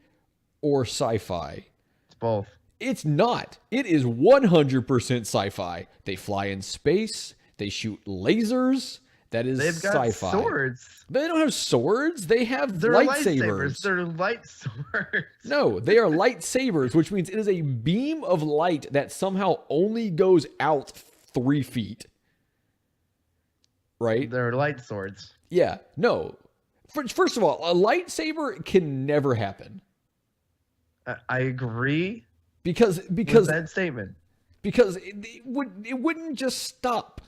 or sci-fi. It's both. It's not. It is 100% sci-fi. They fly in space. They shoot lasers. That is They've got sci-fi. swords. They don't have swords. They have They're lightsabers. They're light swords. No, they are lightsabers, which means it is a beam of light that somehow only goes out 3 feet. Right? They're light swords. Yeah. No. First of all, a lightsaber can never happen. I agree Because with that statement. because it wouldn't just stop.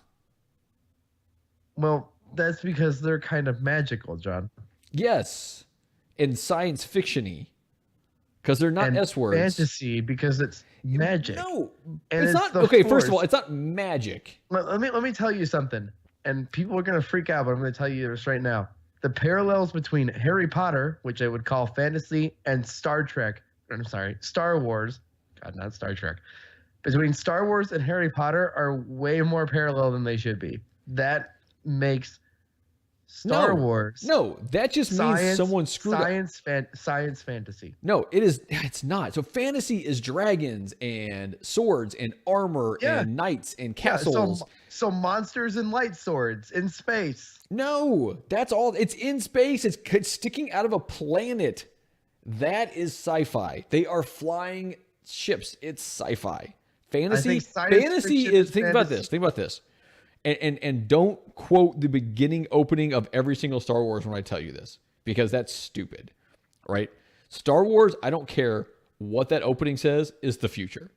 Well, that's because they're kind of magical, John. Yes. And science fiction-y. Because they're not And S words. fantasy because it's magic. No. And it's not the okay, first of Force. all, it's not magic. Let me tell you something. And people are gonna freak out, but I'm gonna tell you this right now. The parallels between Harry Potter, which I would call fantasy, and Star Wars. God, not Star Trek. Between Star Wars and Harry Potter are way more parallel than they should be. That makes Star Wars No, that just means someone screwed up. science fantasy. No, it's not. So fantasy is dragons and swords and armor Yeah. and knights and Yeah, castles. so monsters and light swords in space. No, that's all. It's in space. It's sticking out of a planet. That is sci-fi. They are flying ships. It's sci-fi. Fantasy. think science Fantasy fiction is. is Think about fantasy. this. Think about this. And don't quote the beginning opening of every single Star Wars when I tell you this, because that's stupid, right? Star Wars, I don't care what that opening says, is the future.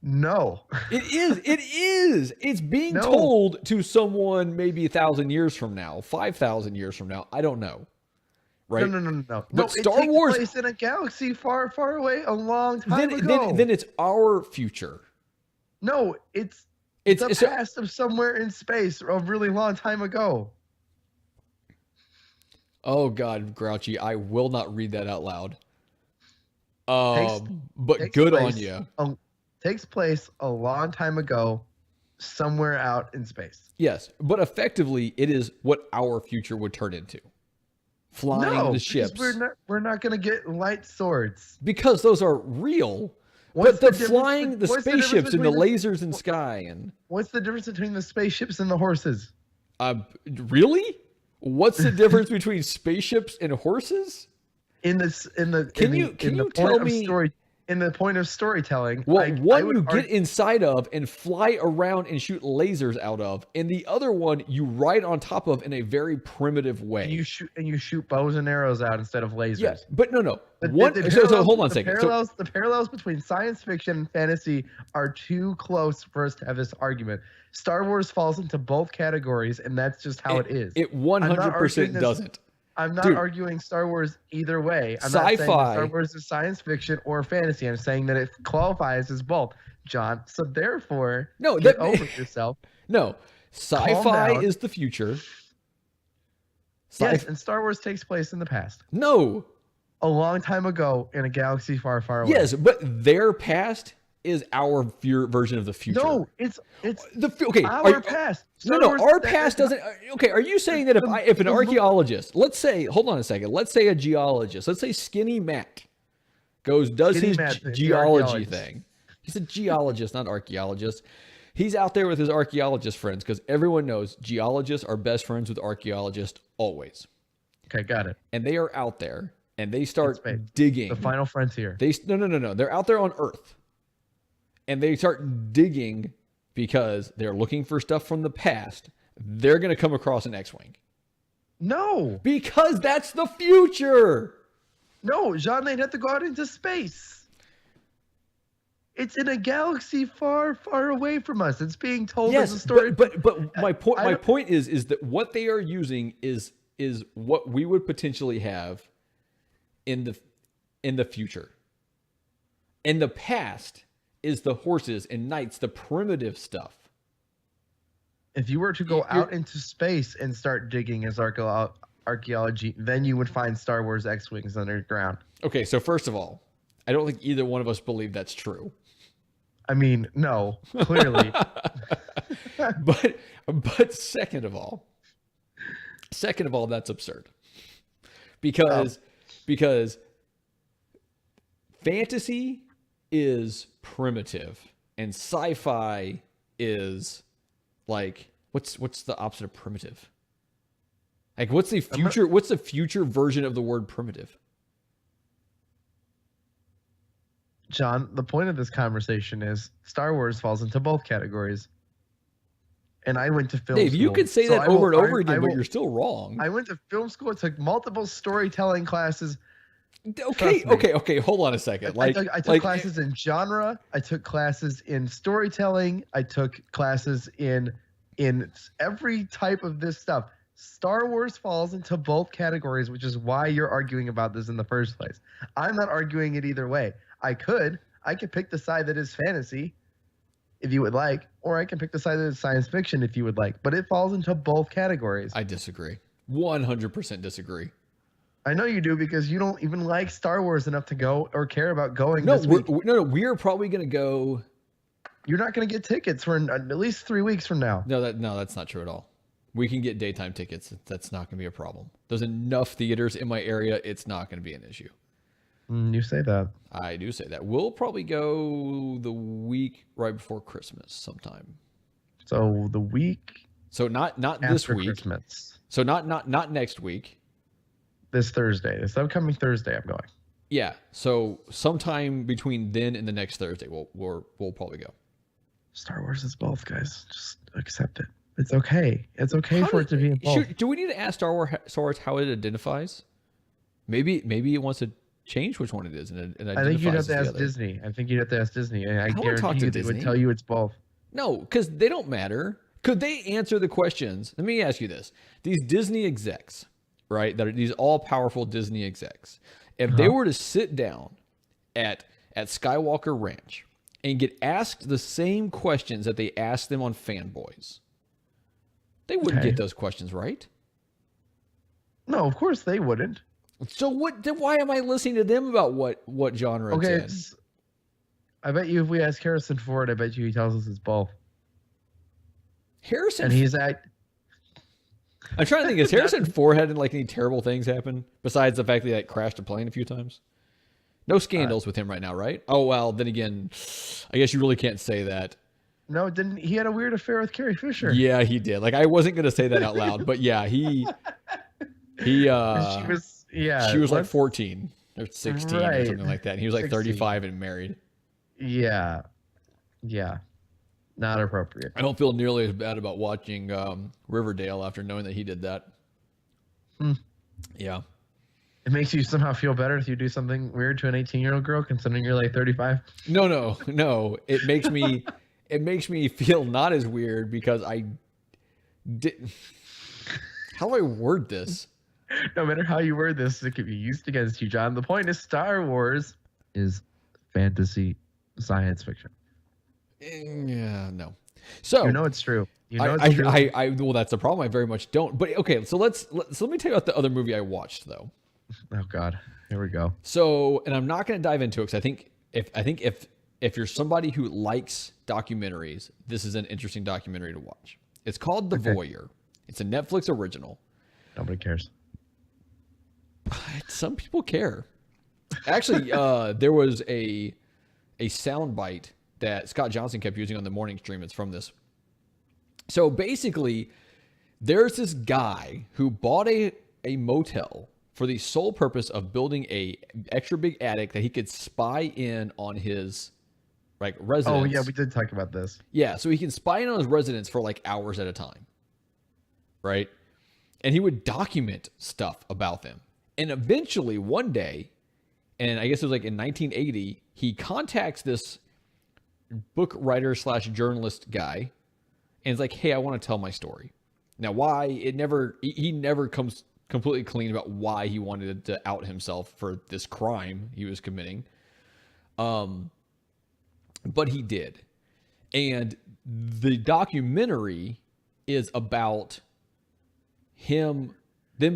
No. It is. It is. It's being No. told to someone maybe 1,000 years from now, 5,000 years from now. I don't know. Right? No. But No, Star it takes Wars- place in a galaxy far, far away, a long time ago. Then it's our future. No, it's It's the so- past of somewhere in space a really long time ago. oh God, Grouchy, I will not read that out loud. Takes- But takes good place- on you. Takes place a long time ago, somewhere out in space. Yes, but effectively, it is what our future would turn into. Flying No, the because ships. we're not gonna get light swords. Because those are real. What's But the the difference flying, bet- the what's the difference spaceships and the between lasers in sky and What's the difference between the spaceships and the horses? really? What's the difference between spaceships and horses? In the Can in you the tell point of me- in the point of storytelling? Well, I one would you get argue- inside of and fly around and shoot lasers out of, and the other one you ride on top of in a very primitive way. and you shoot bows and arrows out instead of lasers. yeah, but no. The- One. the So parallels- hold on a the second. So, The parallels between science fiction and fantasy are too close for us to have this argument. Star Wars falls into both categories, and that's just how it is. It I'm not 100% arguing this- doesn't. I'm not dude. arguing Star Wars either way. I'm not saying that Sci-fi. Star Wars is science fiction or fantasy. I'm saying that it qualifies as both, John. So therefore, No, get that- over yourself. No, sci-fi down. is the future. Yes, and Star Wars takes place in the past, No. a long time ago in a galaxy far, far away. Yes, but their past is our version of the future. No, it's Okay. our past. No, Star Wars- our that- past doesn't. Okay, are you saying that if an archaeologist, let's say, hold on a second, let's say a geologist, let's say Skinny Matt does Skinny his Matt, the geology archaeologist. thing. He's a geologist, not archaeologist. He's out there with his archaeologist friends because everyone knows geologists are best friends with archaeologists always. Okay, got it. And they are out there and they start space. digging. The final frontier. No. They're out there on Earth. And they start digging because they're looking for stuff from the past. They're going to come across an X-Wing. No, Because that's the future. no, John, they'd have to go out into space. It's in a galaxy far, far away from us. It's being told as a Yes, story. but my point I my don't- point is that what they are using is what we would potentially have in the future. In the past is the horses and knights, the primitive stuff. If you were to go out into space and start digging as archaeology, then you would find Star Wars X-Wings underground. Okay, so first of all, I don't think either one of us believe that's true. I mean, no, clearly. But second of all, that's absurd. Because fantasy is primitive and sci-fi is like what's the opposite of primitive? Like what's the future version of the word primitive? John, the point of this conversation is Star Wars falls into both categories. And I went to film Dave, school. you could say so that over and over again, but you're still wrong. I went to film school. I took multiple storytelling classes. Okay. Hold on a second. I took classes in genre. I took classes in storytelling. I took classes in every type of this stuff. Star Wars falls into both categories, which is why you're arguing about this in the first place. I'm not arguing it either way. I could pick the side that is fantasy, if you would like, or I can pick the side that is science fiction, if you would like. But it falls into both categories. I disagree. 100% disagree. I know you do because you don't even like Star Wars enough to go or care about going this week. We're probably going to go. You're not going to get tickets for at least 3 weeks from now. No, that's not true at all. We can get daytime tickets. That's not going to be a problem. There's enough theaters in my area. It's not going to be an issue. You say that. I do say that. We'll probably go the week right before Christmas sometime. So the week. So not this week. Christmas. So not next week. This Thursday. This upcoming Thursday, I'm going. Yeah. So sometime between then and the next Thursday, we'll probably go. Star Wars is both, guys. Just accept it. It's okay. It's okay for it to be both. Do we need to ask Star Wars how it identifies? Maybe it wants to change which one it is, and I think you'd have to ask Disney. I guarantee you they would tell you it's both. No, because they don't matter. Could they answer the questions? Let me ask you this: these Disney execs, right? That are these all-powerful Disney execs. If they were to sit down at Skywalker Ranch and get asked the same questions that they asked them on Fanboys, they wouldn't get those questions right. No, of course they wouldn't. So why am I listening to them about what genre it's in? I bet you if we ask Harrison Ford, I bet you he tells us it's both. Harrison, and he's at. I'm trying to think. Has Harrison Ford had any terrible things happen besides the fact that he crashed a plane a few times? No scandals with him right now, right? Oh well, then again, I guess you really can't say that. No, didn't he had a weird affair with Carrie Fisher? Yeah, he did. I wasn't gonna say that out loud, but yeah, he. She was. Yeah, she was 14 or 16 or something like that. And he was 16. 35 and married. Yeah, not appropriate. I don't feel nearly as bad about watching Riverdale after knowing that he did that. Yeah, it makes you somehow feel better if you do something weird to an 18-year-old girl, considering you're 35. No. It makes me feel not as weird because I didn't. How do I word this? No matter how you word this, it could be used against you, John. The point is Star Wars is fantasy science fiction. Yeah, no. So it's true. It's true. Well, that's the problem. I very much don't. But okay, so let me tell you about the other movie I watched though. Oh God, here we go. So, and I'm not going to dive into it because I think if you're somebody who likes documentaries, this is an interesting documentary to watch. It's called The Voyeur. It's a Netflix original. Nobody cares. Some people care. Actually, there was a soundbite that Scott Johnson kept using on the morning stream. It's from this. So basically, there's this guy who bought a motel for the sole purpose of building a extra big attic that he could spy in on his residents. Oh yeah, we did talk about this. Yeah, so he can spy in on his residents for hours at a time. Right? And he would document stuff about them. And eventually, one day, and I guess it was in 1980, he contacts this book writer / journalist guy, and it's hey, I want to tell my story. Now, why? He never comes completely clean about why he wanted to out himself for this crime he was committing. But he did. And the documentary is about them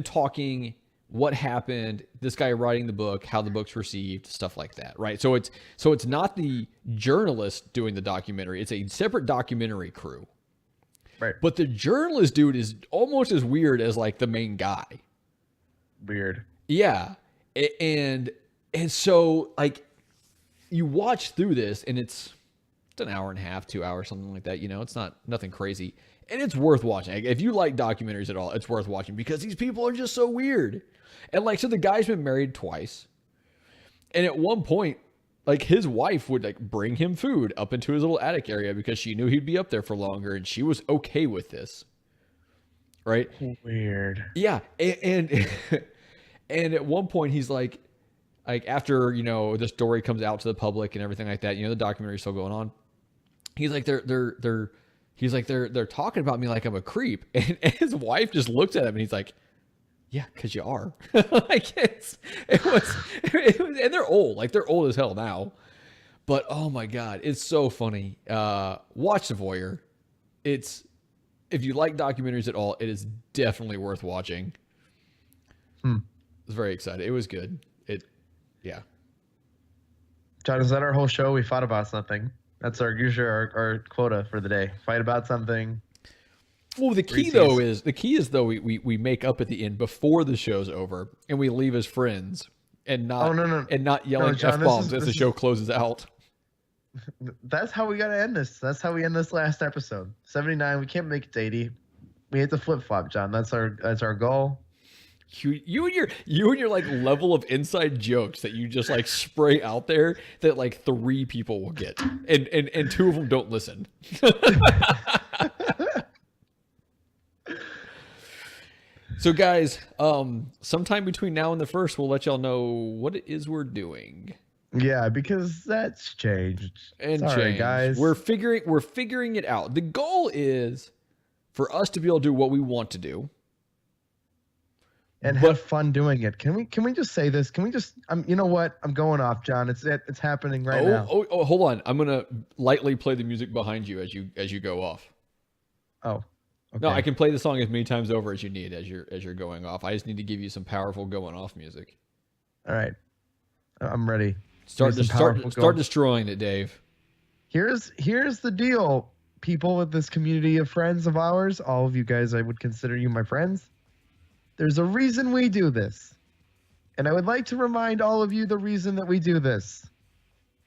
talking, what happened, this guy writing the book, how the book's received, stuff like that, right? So it's not the journalist doing the documentary. It's a separate documentary crew Right. But the journalist dude is almost as weird as like the main guy. Weird. Yeah. And so like you watch through this and it's an hour and a half, 2 hours, something like that. You know, it's nothing crazy. And it's worth watching. Like, if you like documentaries at all, it's worth watching because these people are just so weird. And like, so the guy's been married twice. And at one point, like his wife would like bring him food up into his little attic area because she knew he'd be up there for longer and she was okay with this. Right? Weird. Yeah. And and at one point he's like after, you know, the story comes out to the public and everything like that, you know, the documentary's still going on. He's like, they're talking about me like I'm a creep. And his wife just looks at him and he's like, yeah, because you are. Like it was, and they're old. Like they're old as hell now. But oh my God, it's so funny. Watch The Voyeur. If you like documentaries at all, it is definitely worth watching. I was very excited. It was good. Yeah. John, is that our whole show? We fought about something. That's usually our quota for the day. Fight about something. Well, the key is we make up at the end before the show's over, and we leave as friends, and not yelling F-bombs as the show closes out. That's how we gotta end this. That's how we end this last episode. 79. We can't make it to 80. We hit the flip flop, John. That's our goal. You and your like level of inside jokes that you just like spray out there that like 3 people will get, and 2 of them don't listen. So guys, sometime between now and the 1st, we'll let y'all know what it is we're doing. Yeah, because that's changed. Sorry, guys. We're figuring it out. The goal is for us to be able to do what we want to do. And have fun doing it. Can we just say this? Can we just? You know what? I'm going off, John. It's happening right now. Oh, hold on. I'm gonna lightly play the music behind you as you go off. Oh, okay. No, I can play the song as many times over as you need as you're going off. I just need to give you some powerful going off music. All right, I'm ready. Start destroying it, Dave. Here's the deal, people with this community of friends of ours. All of you guys, I would consider you my friends. There's a reason we do this. And I would like to remind all of you the reason that we do this.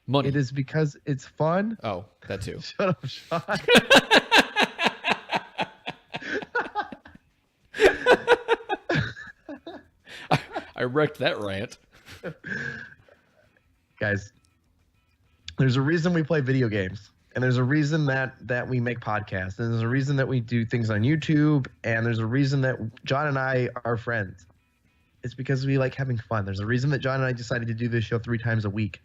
Money. It is because it's fun. Oh, that too. Shut up, Sean. I wrecked that rant. Guys, there's a reason we play video games. And there's a reason that we make podcasts. And there's a reason that we do things on YouTube. And there's a reason that John and I are friends. It's because we like having fun. There's a reason that John and I decided to do this show 3 times a week,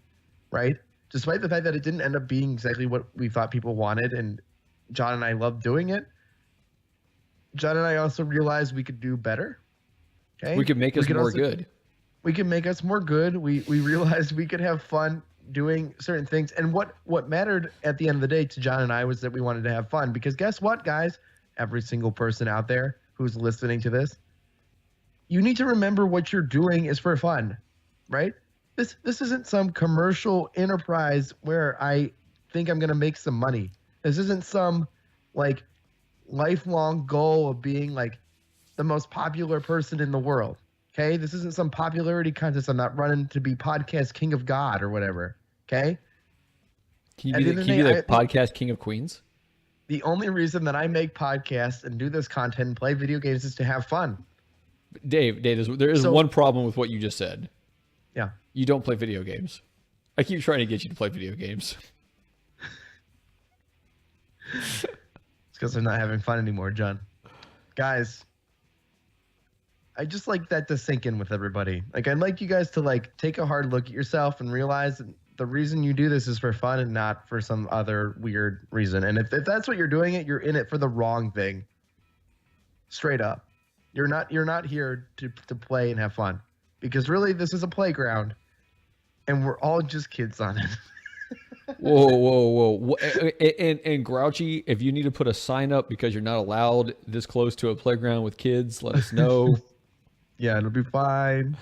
right? Despite the fact that it didn't end up being exactly what we thought people wanted, and John and I loved doing it, John and I also realized we could do better. Okay, we could make us more good. We can make us more good. We realized we could have fun doing certain things. And what mattered at the end of the day to John and I was that we wanted to have fun. Because guess what, guys? Every single person out there who's listening to this, you need to remember what you're doing is for fun, right? This isn't some commercial enterprise where I think I'm going to make some money. This isn't some like lifelong goal of being like the most popular person in the world. Okay, this isn't some popularity contest. I'm not running to be podcast king of God or whatever. Okay. Can you be the podcast king of Queens? The only reason that I make podcasts and do this content and play video games is to have fun. Dave, there is one problem with what you just said. Yeah. You don't play video games. I keep trying to get you to play video games. It's because I'm not having fun anymore, John. Guys, I just like that to sink in with everybody. Like, I'd like you guys to like take a hard look at yourself and realize that the reason you do this is for fun and not for some other weird reason. And if that's what you're doing it, you're in it for the wrong thing. Straight up. You're not here to play and have fun. Because really this is a playground and we're all just kids on it. Whoa. And Grouchy, if you need to put a sign up because you're not allowed this close to a playground with kids, let us know. Yeah, it'll be fine.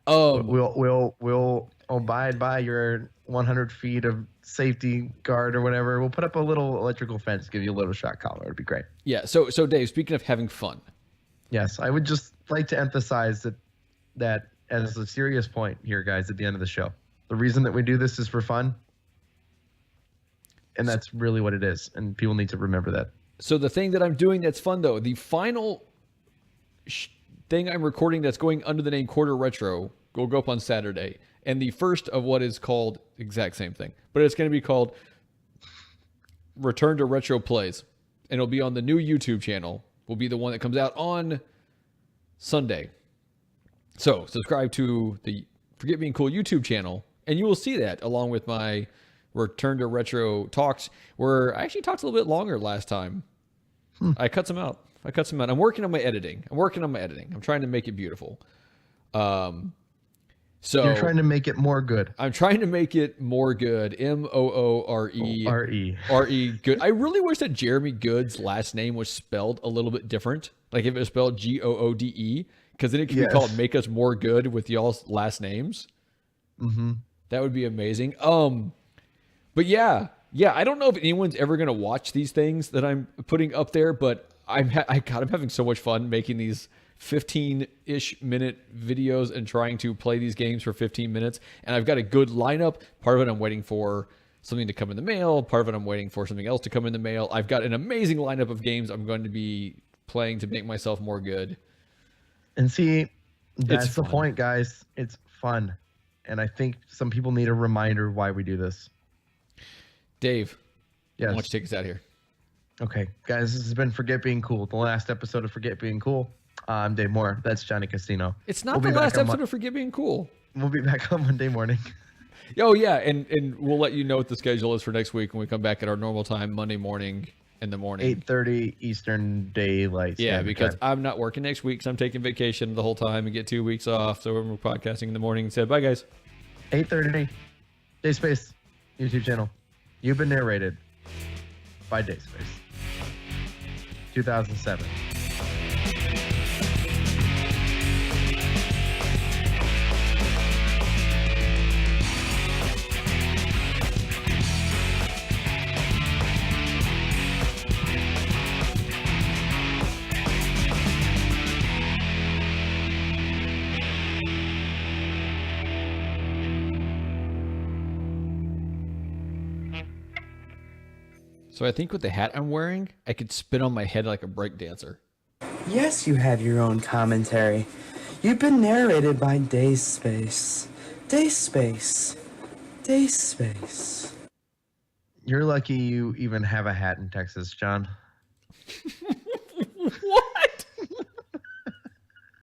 We'll abide by your 100 feet of safety guard or whatever. We'll put up a little electrical fence, give you a little shot collar. It'd be great. Yeah. So Dave, speaking of having fun, Yes, I would just like to emphasize that as a serious point here, guys, at the end of the show. The reason that we do this is for fun. And that's really what it is. And people need to remember that. so the thing that I'm doing that's fun though, the final thing I'm recording that's going under the name Quarter Retro will go up on Saturday, and the first of what is called exact same thing, but it's going to be called Return to Retro Plays, and it'll be on the new YouTube channel. Will be the one that comes out on Sunday. So subscribe to the Forget Being Cool YouTube channel, and you will see that along with my Return to Retro talks, where I actually talked a little bit longer last time. I cut some out. I'm working on my editing. I'm trying to make it beautiful. So You're trying to make it more good. I'm trying to make it more good. Moore. R-E. Good. I really wish that Jeremy Good's last name was spelled a little bit different. Like if it was spelled Goode, because then it could be called Make Us More Good with y'all's last names. Mm-hmm. That would be amazing. But yeah, I don't know if anyone's ever going to watch these things that I'm putting up there, but I'm having so much fun making these 15-ish minute videos and trying to play these games for 15 minutes. And I've got a good lineup. Part of it I'm waiting for something to come in the mail. Part of it I'm waiting for something else to come in the mail. I've got an amazing lineup of games I'm going to be playing to make myself more good. And see, that's It's the fun. point, guys. It's fun. And I think some people need a reminder why we do this. Dave, Yes. why don't you take us out of here? Okay, guys, this has been Forget Being Cool, the last episode of Forget Being Cool. I'm Dave Moore. That's Johnny Castino. It's not We'll the be back last on episode of Forget Being Cool. We'll be back on Monday morning. Oh, yeah, and we'll let you know what the schedule is for next week when we come back at our normal time, Monday morning in the morning. 8:30 Eastern Daylight Yeah, Standard because Time. I'm not working next week, so I'm taking vacation the whole time and get 2 weeks off. So we're podcasting in the morning. Said bye, guys. 8:30 Dayspace YouTube channel. You've been narrated by Dayspace. 2007. So I think with the hat I'm wearing, I could spin on my head like a break dancer. Yes, you have your own commentary. You've been narrated by Dayspace. Dayspace. Dayspace. You're lucky you even have a hat in Texas, John.